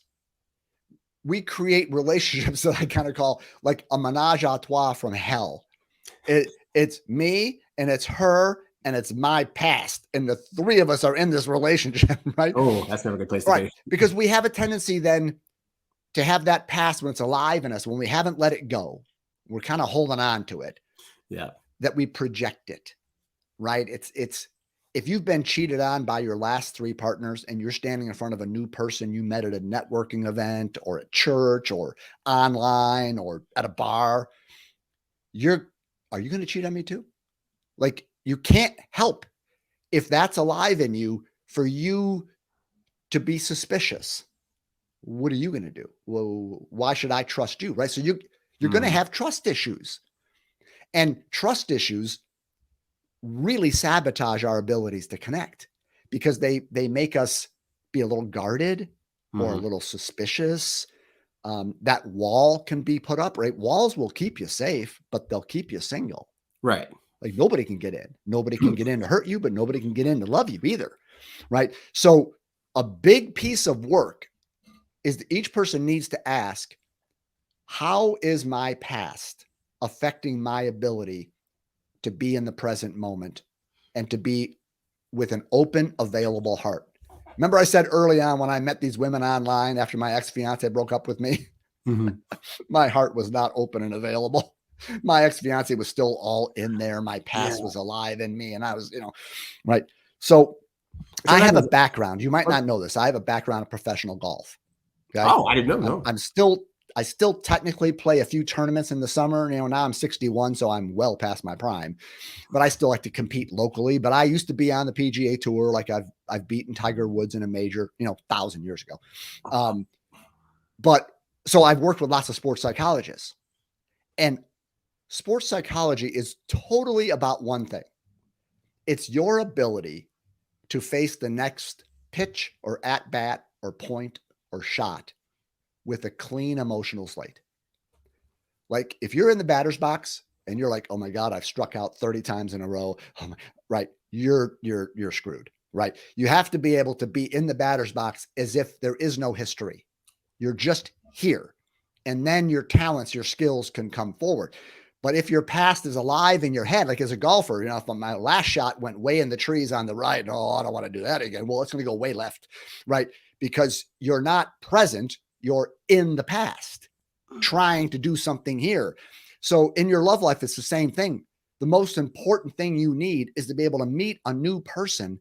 [SPEAKER 2] we create relationships that I kind of call like a menage a trois from hell. It's me and it's her and it's my past. And the three of us are in this relationship, right?
[SPEAKER 1] Oh, that's never a good place to be.
[SPEAKER 2] Because we have a tendency then to have that past when it's alive in us, when we haven't let it go, we're kind of holding on to it.
[SPEAKER 1] Yeah.
[SPEAKER 2] That we project it, right? It's if you've been cheated on by your last three partners and you're standing in front of a new person you met at a networking event or at church or online or at a bar, you're are you going to cheat on me too? Like, you can't help if that's alive in you for you to be suspicious. What are you going to do? Well, why should I trust you? Right. So you're going to have trust issues, and trust issues really sabotage our abilities to connect, because they make us be a little guarded or a little suspicious. That wall can be put up, right? Walls will keep you safe, but they'll keep you single.
[SPEAKER 1] Right.
[SPEAKER 2] Like, nobody can get in. Nobody can get in to hurt you, but nobody can get in to love you either. Right. So a big piece of work is that each person needs to ask, how is my past affecting my ability to be in the present moment and to be with an open, available heart? Remember, I said early on when I met these women online after my ex-fiance broke up with me, my heart was not open and available. My ex-fiance was still all in there. My past was alive in me. And I was, right. So I have a background. You might not know this. I have a background in professional golf. Okay?
[SPEAKER 1] Oh, I didn't know.
[SPEAKER 2] I still technically play a few tournaments in the summer. Now I'm 61, so I'm well past my prime, but I still like to compete locally. But I used to be on the PGA Tour. Like, I've beaten Tiger Woods in a major, 1,000 years ago. But so I've worked with lots of sports psychologists, and sports psychology is totally about one thing. It's your ability to face the next pitch or at bat or point or shot with a clean emotional slate. Like, if you're in the batter's box and you're like, oh my God, I've struck out 30 times in a row. Right. You're screwed. Right. You have to be able to be in the batter's box as if there is no history. You're just here. And then your talents, your skills can come forward. But if your past is alive in your head, like as a golfer, if my last shot went way in the trees on the right, oh, I don't want to do that again. Well, it's going to go way left, right? Because you're not present, you're in the past, trying to do something here. So in your love life, it's the same thing. The most important thing you need is to be able to meet a new person,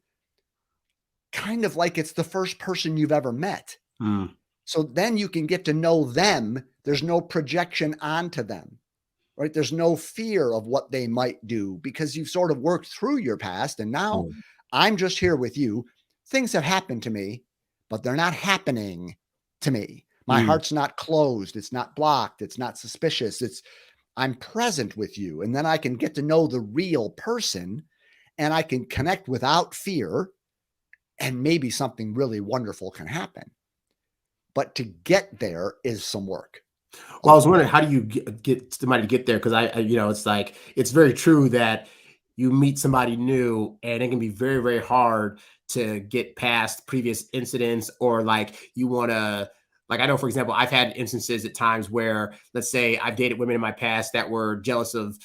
[SPEAKER 2] kind of like it's the first person you've ever met. So then you can get to know them. There's no projection onto them. Right? There's no fear of what they might do, because you've sort of worked through your past. And now I'm just here with you. Things have happened to me, but they're not happening to me. My heart's not closed. It's not blocked. It's not suspicious. I'm present with you. And then I can get to know the real person, and I can connect without fear, and maybe something really wonderful can happen. But to get there is some work.
[SPEAKER 1] Well, I was wondering, how do you get somebody to get there? Because it's like, it's very true that you meet somebody new, and it can be very, very hard to get past previous incidents, or like you want to, like, I know, for example, I've had instances at times where, let's say I've dated women in my past that were jealous of,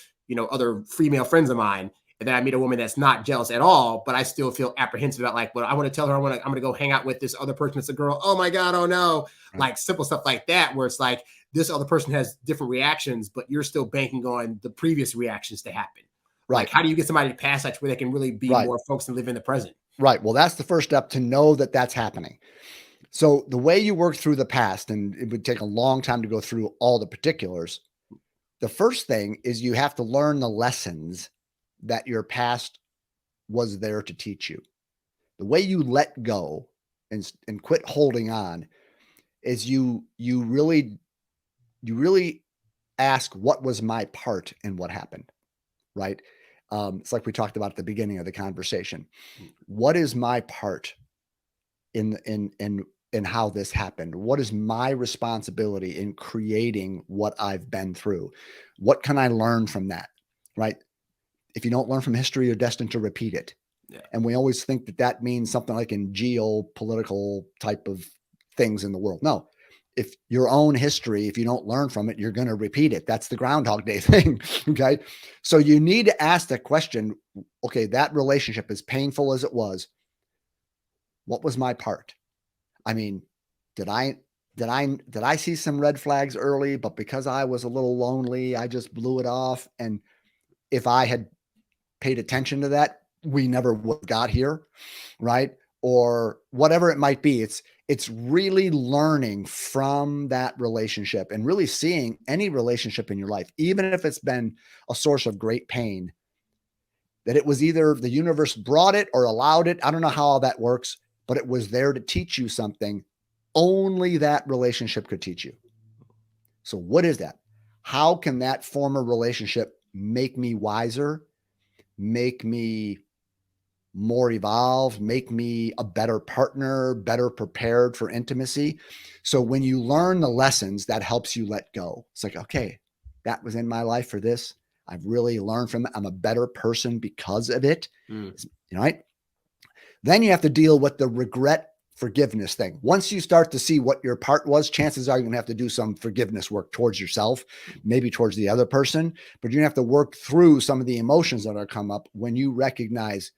[SPEAKER 1] other female friends of mine. And then I meet a woman that's not jealous at all, but I still feel apprehensive about, like, well, I want to tell her I'm going to go hang out with this other person that's a girl. Oh my God. Oh no. Right. Like simple stuff like that, where it's like this other person has different reactions, but you're still banking on the previous reactions to happen.
[SPEAKER 2] Right.
[SPEAKER 1] Like, how do you get somebody to pass that where they can really be more focused and live in the present?
[SPEAKER 2] Right. Well, that's the first step, to know that that's happening. So the way you work through the past, and it would take a long time to go through all the particulars, the first thing is you have to learn the lessons that your past was there to teach you. The way you let go and quit holding on is you really ask, what was my part in what happened, right? It's like we talked about at the beginning of the conversation. What is my part in how this happened? What is my responsibility in creating what I've been through? What can I learn from that, right? If you don't learn from history, you're destined to repeat it. Yeah. And we always think that means something like in geopolitical type of things in the world. No, if your own history, if you don't learn from it, you're going to repeat it. That's the Groundhog Day thing. Okay. So you need to ask the question, okay, that relationship, as painful as it was, what was my part? I mean, did I see some red flags early, but because I was a little lonely, I just blew it off. And if I had paid attention to that, we never would have got here, right? or whatever it might be. It's really learning from that relationship and really seeing any relationship in your life, even if it's been a source of great pain, that it was either the universe brought it or allowed it. I don't know how all that works, but it was there to teach you something only that relationship could teach you. So what is that? How can that former relationship make me wiser, make me more evolved, make me a better partner, better prepared for intimacy? So when you learn the lessons, that helps you let go. It's like, okay, that was in my life for this. I've really learned from it. I'm a better person because of it. You know, right? Then you have to deal with the regret forgiveness thing. Once you start to see what your part was, chances are you're going to have to do some forgiveness work towards yourself, maybe towards the other person, but you're going to have to work through some of the emotions that are come up when you recognize,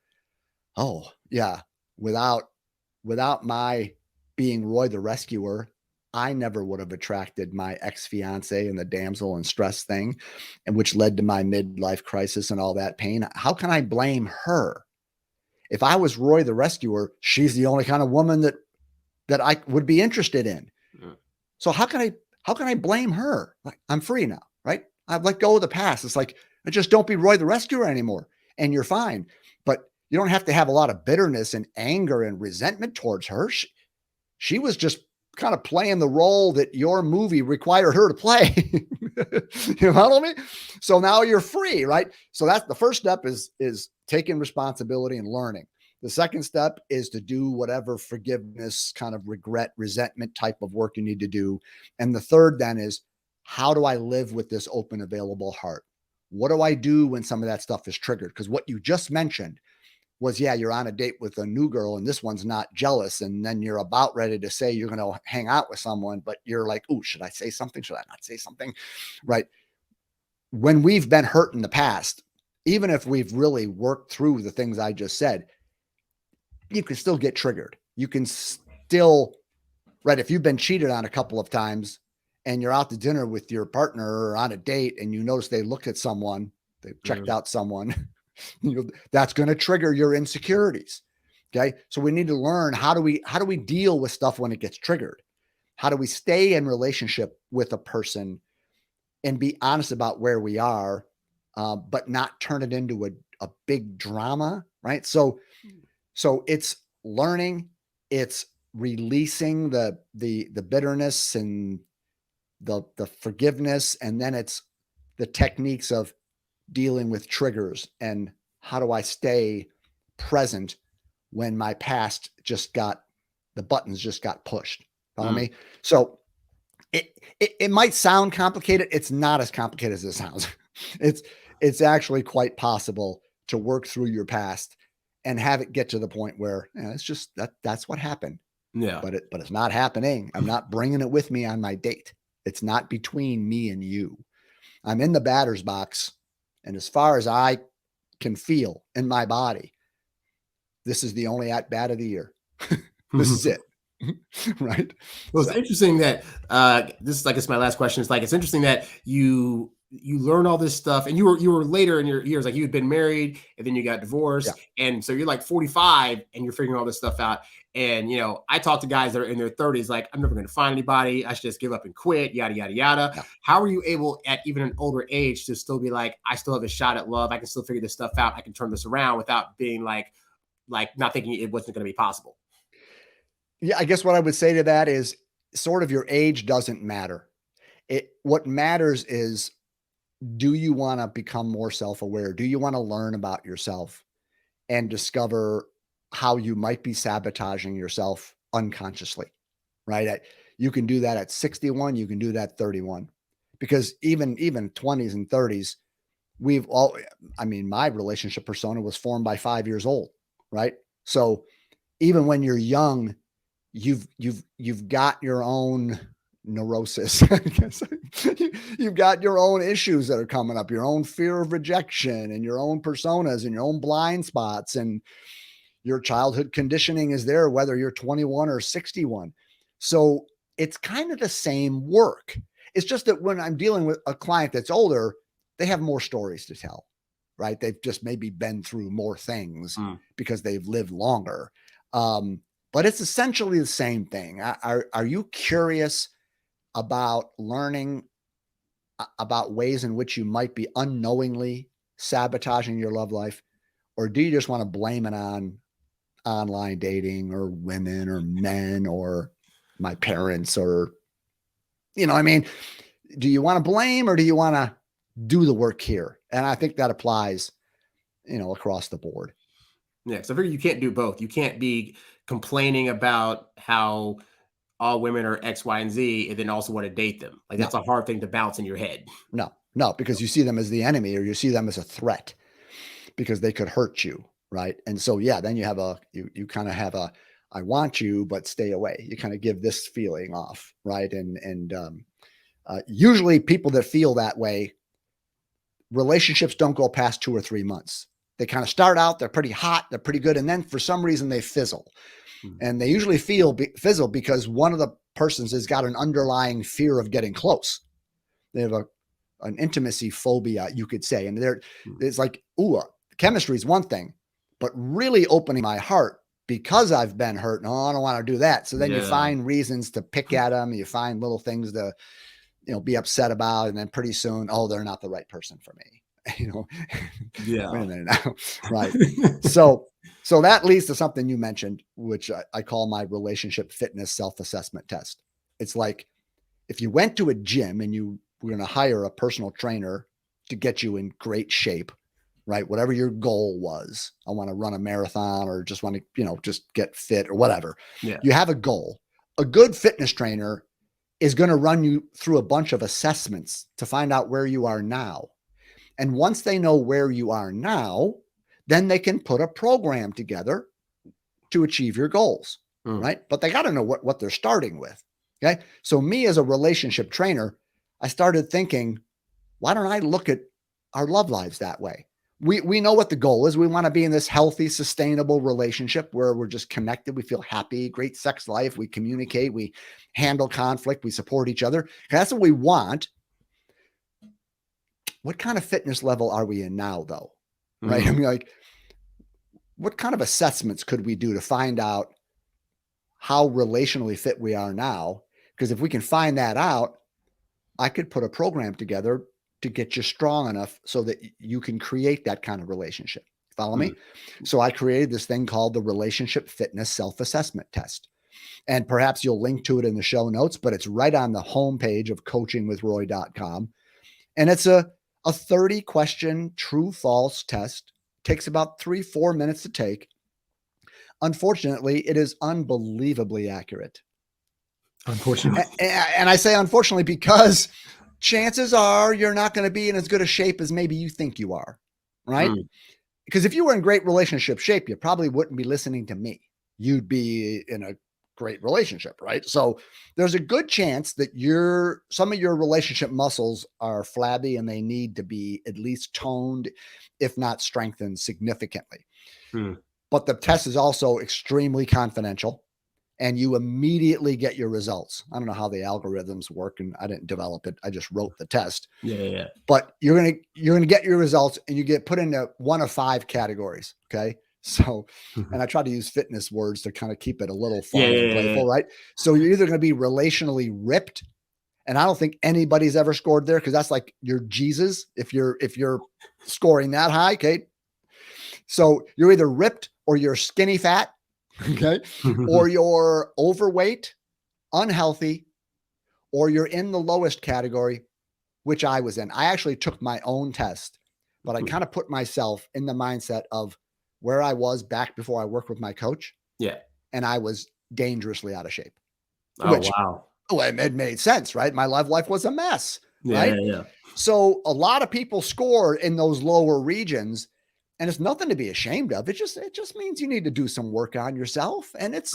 [SPEAKER 2] oh yeah, without my being Roy the rescuer, I never would have attracted my ex-fiance and the damsel in stress thing, and which led to my midlife crisis and all that pain. How can I blame her? If I was Roy the rescuer, she's the only kind of woman that I would be interested in. So how can I blame her? Like, I'm free now, right? I've let go of the past. It's like, just don't be Roy the rescuer anymore and you're fine. But you don't have to have a lot of bitterness and anger and resentment towards her. She was just kind of playing the role that your movie required her to play. You follow me? So now you're free, right? So that's the first step is taking responsibility and learning. The second step is to do whatever forgiveness, kind of regret, resentment type of work you need to do. And the third then is, how do I live with this open, available heart? What do I do when some of that stuff is triggered? Because what you just mentioned was, yeah, you're on a date with a new girl and this one's not jealous. And then you're about ready to say you're going to hang out with someone, but you're like, oh, should I say something? Should I not say something? Right. When we've been hurt in the past, even if we've really worked through the things I just said, you can still get triggered. You can still, right? If you've been cheated on a couple of times and you're out to dinner with your partner or on a date and you notice they looked at someone, they checked out someone, that's going to trigger your insecurities. Okay. So we need to learn, how do we deal with stuff when it gets triggered? How do we stay in relationship with a person and be honest about where we are, but not turn it into a big drama, right? So it's learning, it's releasing the bitterness and the forgiveness, and then it's the techniques of dealing with triggers and how do I stay present when my past the buttons just got pushed. Follow me? So it might sound complicated. It's not as complicated as it sounds. It's actually quite possible to work through your past and have it get to the point where it's just that's what happened.
[SPEAKER 1] Yeah.
[SPEAKER 2] But it's not happening. I'm not bringing it with me on my date. It's not between me and you. I'm in the batter's box. And as far as I can feel in my body, this is the only at bat of the year. This is it. Right.
[SPEAKER 1] Well, it's interesting that this is like, it's my last question. It's like, it's interesting that you learn all this stuff and you were later in your years, like you had been married and then you got divorced. Yeah. And so you're like 45 and you're figuring all this stuff out. And, I talk to guys that are in their 30s, like, I'm never going to find anybody. I should just give up and quit, yada, yada, yada. Yeah. How are you able at even an older age to still be like, I still have a shot at love. I can still figure this stuff out. I can turn this around without being like not thinking it wasn't going to be possible.
[SPEAKER 2] Yeah. I guess what I would say to that is sort of your age doesn't matter. What matters is, do you want to become more self-aware? Do you want to learn about yourself and discover how you might be sabotaging yourself unconsciously, right? You can do that at 61. You can do that at 31, because even 20s and 30s, my relationship persona was formed by 5 years old, right? So even when you're young, you've got your own neurosis. I guess. You've got your own issues that are coming up, your own fear of rejection and your own personas and your own blind spots, and your childhood conditioning is there, whether you're 21 or 61. So it's kind of the same work. It's just that when I'm dealing with a client that's older, they have more stories to tell, right? They've just maybe been through more things because they've lived longer. But it's essentially the same thing. Are you curious about learning about ways in which you might be unknowingly sabotaging your love life? Or do you just want to blame it on online dating or women or men or my parents or, I mean, do you want to blame or do you want to do the work here? And I think that applies, across the board.
[SPEAKER 1] Yeah. So I figure you can't do both. You can't be complaining about how all women are X, Y, and Z, and then also want to date them. Like that's a hard thing to balance in your head.
[SPEAKER 2] No, because you see them as the enemy or you see them as a threat because they could hurt you. Right. And so, then you have you kind of have I want you, but stay away. You kind of give this feeling off. Right. And usually people that feel that way, relationships don't go past 2 or 3 months. They kind of start out, they're pretty hot, they're pretty good. And then for some reason they fizzle. And they usually fizzle because one of the persons has got an underlying fear of getting close. They have an intimacy phobia, you could say. And it's like, chemistry is one thing, but really opening my heart because I've been hurt. No, I don't want to do that. So then you find reasons to pick at them. You find little things to, be upset about. And then pretty soon, they're not the right person for me.
[SPEAKER 1] Yeah.
[SPEAKER 2] Wait a minute now. Right. So that leads to something you mentioned, which I call my relationship fitness self-assessment test. It's like if you went to a gym and you were going to hire a personal trainer to get you in great shape, right? Whatever your goal was, I want to run a marathon or just want to, just get fit or whatever.
[SPEAKER 1] Yeah.
[SPEAKER 2] You have a goal. A good fitness trainer is going to run you through a bunch of assessments to find out where you are now. And once they know where you are now, then they can put a program together to achieve your goals, right? But they got to know what they're starting with, okay? So me as a relationship trainer, I started thinking, why don't I look at our love lives that way? We know what the goal is. We want to be in this healthy, sustainable relationship where we're just connected. We feel happy, great sex life. We communicate, we handle conflict, we support each other. That's what we want. What kind of fitness level are we in now, though? Right? I mean, like, what kind of assessments could we do to find out how relationally fit we are now? Because if we can find that out, I could put a program together to get you strong enough so that you can create that kind of relationship. Follow me? So I created this thing called the Relationship Fitness Self-Assessment Test. And perhaps you'll link to it in the show notes, but it's right on the homepage of coachingwithroy.com. And it's a 30-question true-false test. Takes about 3-4 minutes to take. Unfortunately, it is unbelievably accurate.
[SPEAKER 1] Unfortunately.
[SPEAKER 2] And I say unfortunately because chances are you're not going to be in as good a shape as maybe you think you are, right? Because if you were in great relationship shape, you probably wouldn't be listening to me. You'd be in a great relationship, right? So there's a good chance that some of your relationship muscles are flabby and they need to be at least toned, if not strengthened significantly. But the test is also extremely confidential and you immediately get your results. I don't know how the algorithms work and I didn't develop it. I just wrote the test.
[SPEAKER 1] Yeah.
[SPEAKER 2] But you're going to get your results and you get put into one of 5 categories. Okay. So, and I try to use fitness words to kind of keep it a little fun and playful, right? So you're either going to be relationally ripped. And I don't think anybody's ever scored there because that's like your Jesus. If you're scoring that high, okay. So you're either ripped or you're skinny fat, okay, or you're overweight, unhealthy, or you're in the lowest category, which I was in. I actually took my own test, but I kind of put myself in the mindset of where I was back before I worked with my coach.
[SPEAKER 1] Yeah.
[SPEAKER 2] And I was dangerously out of shape.
[SPEAKER 1] Wow.
[SPEAKER 2] It made sense, right? My love life was a mess, right?
[SPEAKER 1] Yeah.
[SPEAKER 2] So a lot of people score in those lower regions. And it's nothing to be ashamed of. It just means you need to do some work on yourself. And it's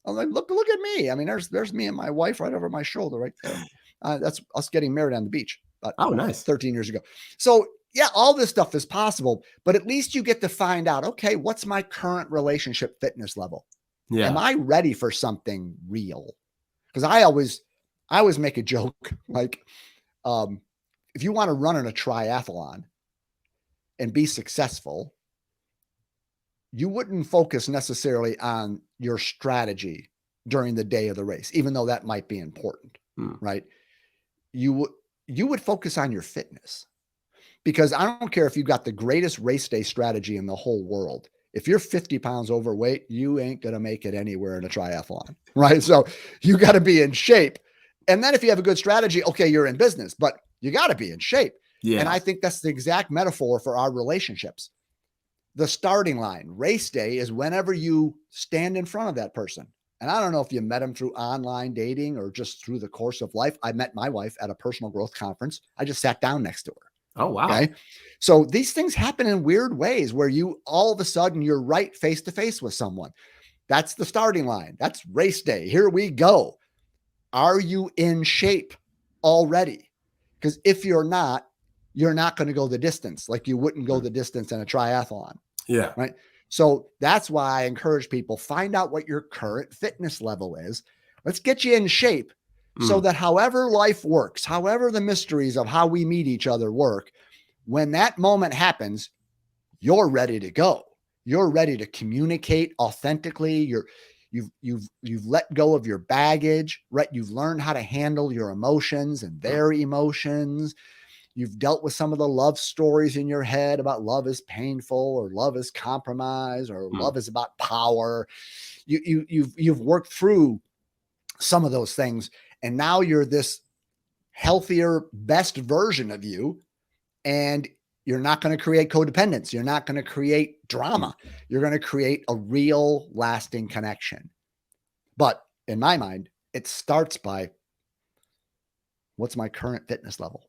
[SPEAKER 2] like, look at me. I mean, there's me and my wife right over my shoulder right there. That's us getting married on the beach about
[SPEAKER 1] nice.
[SPEAKER 2] 13 years ago. So yeah, all this stuff is possible, but at least you get to find out, okay, what's my current relationship fitness level? Yeah. Am I ready for something real? Because I always make a joke like, if you want to run in a triathlon and be successful, you wouldn't focus necessarily on your strategy during the day of the race, even though that might be important, right? You would focus on your fitness, because I don't care if you've got the greatest race day strategy in the whole world. If you're 50 pounds overweight, you ain't going to make it anywhere in a triathlon, right? So you got to be in shape. And then if you have a good strategy, okay, you're in business, but you got to be in shape.
[SPEAKER 1] Yeah.
[SPEAKER 2] And I think that's the exact metaphor for our relationships. The starting line, race day, is whenever you stand in front of that person. And I don't know if you met them through online dating or just through the course of life. I met my wife at a personal growth conference. I just sat down next to her.
[SPEAKER 1] Oh, wow.
[SPEAKER 2] Okay. So these things happen in weird ways where you all of a sudden you're right face to face with someone. That's the starting line. That's race day. Here we go. Are you in shape already? Because if you're not going to go the distance like you wouldn't go the distance in a triathlon.
[SPEAKER 1] Yeah.
[SPEAKER 2] Right. So that's why I encourage people, find out what your current fitness level is. Let's get you in shape so that however life works, however the mysteries of how we meet each other work, when that moment happens, you're ready to go. You're ready to communicate authentically. You've let go of your baggage, right? You've learned how to handle your emotions and their emotions. You've dealt with some of the love stories in your head about love is painful or love is compromise or love is about power. You've worked through some of those things, and now you're this healthier, best version of you, and you're not going to create codependence. You're not going to create drama. You're going to create a real lasting connection. But in my mind, it starts by, what's my current fitness level?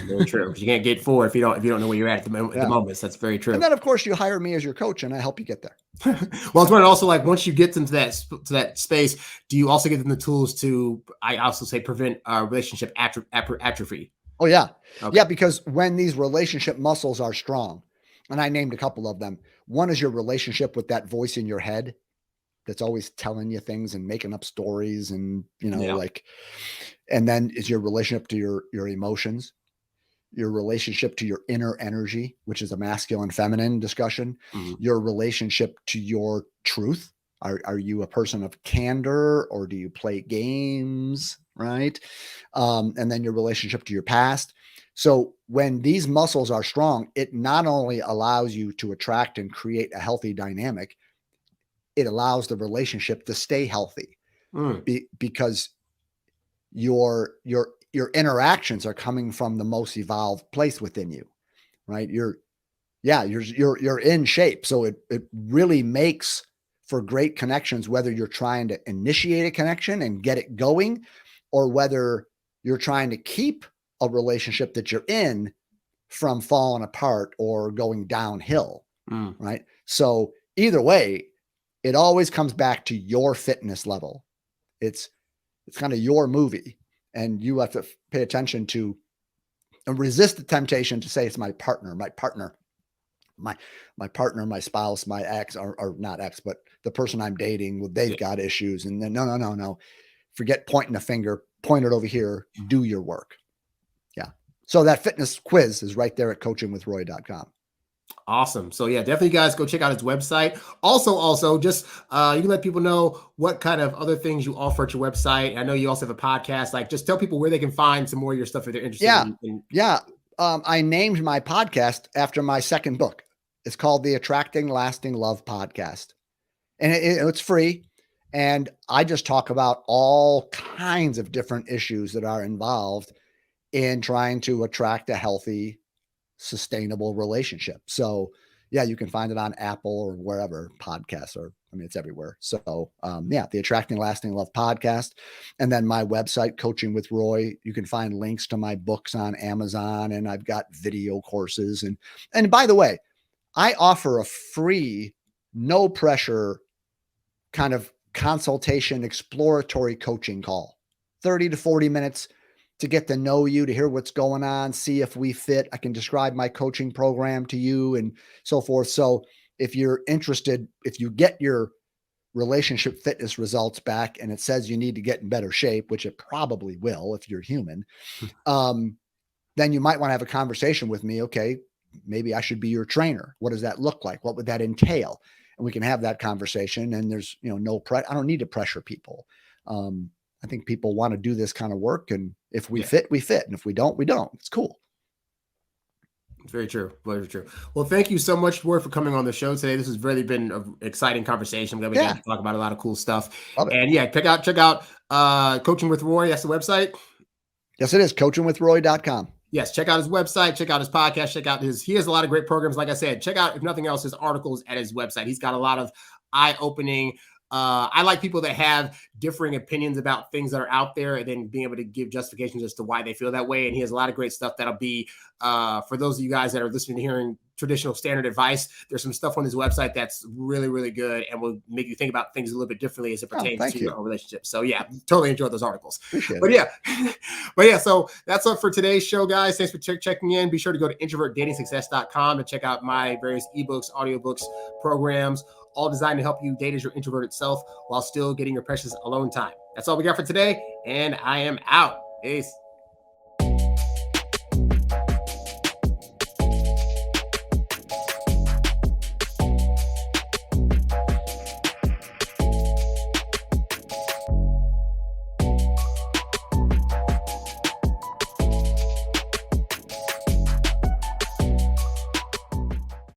[SPEAKER 1] Very true. You can't get forward if you don't know where you're at the moment. So that's very true.
[SPEAKER 2] And then, of course, you hire me as your coach, and I help you get there.
[SPEAKER 1] Well, it's one also, like, once you get into that space, do you also give them the tools to, I also say, prevent relationship atrophy?
[SPEAKER 2] Oh yeah,
[SPEAKER 1] okay.
[SPEAKER 2] Yeah. Because when these relationship muscles are strong, and I named a couple of them. One is your relationship with that voice in your head that's always telling you things and making up stories, and and then is your relationship to your emotions, your relationship to your inner energy, which is a masculine feminine discussion, your relationship to your truth. Are you a person of candor, or do you play games? Right. And then your relationship to your past. So when these muscles are strong, it not only allows you to attract and create a healthy dynamic, it allows the relationship to stay healthy because your interactions are coming from the most evolved place within you, right? You're in shape. So it really makes for great connections, whether you're trying to initiate a connection and get it going, or whether you're trying to keep a relationship that you're in from falling apart or going downhill, right? So either way, it always comes back to your fitness level. It's kind of your movie, and you have to pay attention to and resist the temptation to say it's my partner, my spouse, my ex, or not ex, but the person I'm dating, they've got issues. And then no. Forget pointing a finger, point it over here, do your work. Yeah. So that fitness quiz is right there at coachingwithroy.com.
[SPEAKER 1] Awesome. So yeah, definitely guys go check out his website. Also just you can let people know what kind of other things you offer at your website. I know you also have a podcast. Like, just tell people where they can find some more of your stuff if they're interested.
[SPEAKER 2] Yeah. I named my podcast after my second book. It's called the Attracting Lasting Love Podcast. And it's free. And I just talk about all kinds of different issues that are involved in trying to attract a healthy, sustainable relationship. So yeah, you can find it on Apple or wherever podcasts are. I mean, it's everywhere. So the Attracting Lasting Love Podcast. And then my website, Coaching with Roy, you can find links to my books on Amazon, and I've got video courses. And by the way, I offer a free, no pressure kind of consultation, exploratory coaching call, 30 to 40 minutes to get to know you, to hear what's going on, see if we fit. I can describe my coaching program to you and so forth. So if you're interested, if you get your relationship fitness results back and it says you need to get in better shape, which it probably will if you're human, then you might want to have a conversation with me. Okay, maybe I should be your trainer. What does that look like? What would that entail? And we can have that conversation, and there's, I don't need to pressure people. I think people want to do this kind of work, and if we fit, we fit. And if we don't, we don't. It's cool.
[SPEAKER 1] Very true. Very true. Well, thank you so much, Roy, for coming on the show today. This has really been an exciting conversation. I'm glad we got to talk about a lot of cool stuff. And check out Coaching with Roy. That's the website.
[SPEAKER 2] Yes, it is. coachingwithroy.com.
[SPEAKER 1] Yes, check out his website, check out his podcast, he has a lot of great programs. Like I said, check out, if nothing else, his articles at his website. He's got a lot of eye-opening. I like people that have differing opinions about things that are out there and then being able to give justifications as to why they feel that way. And he has a lot of great stuff that'll be, for those of you guys that are listening to hearing traditional standard advice, there's some stuff on his website that's really, really good and will make you think about things a little bit differently as it pertains to your own relationship. So totally enjoyed those articles. So that's it for today's show, guys. Thanks for checking in. Be sure to go to introvertdatingsuccess.com and check out my various ebooks, audiobooks, programs, all designed to help you date as your introverted self while still getting your precious alone time. That's all we got for today, and I am out. Peace.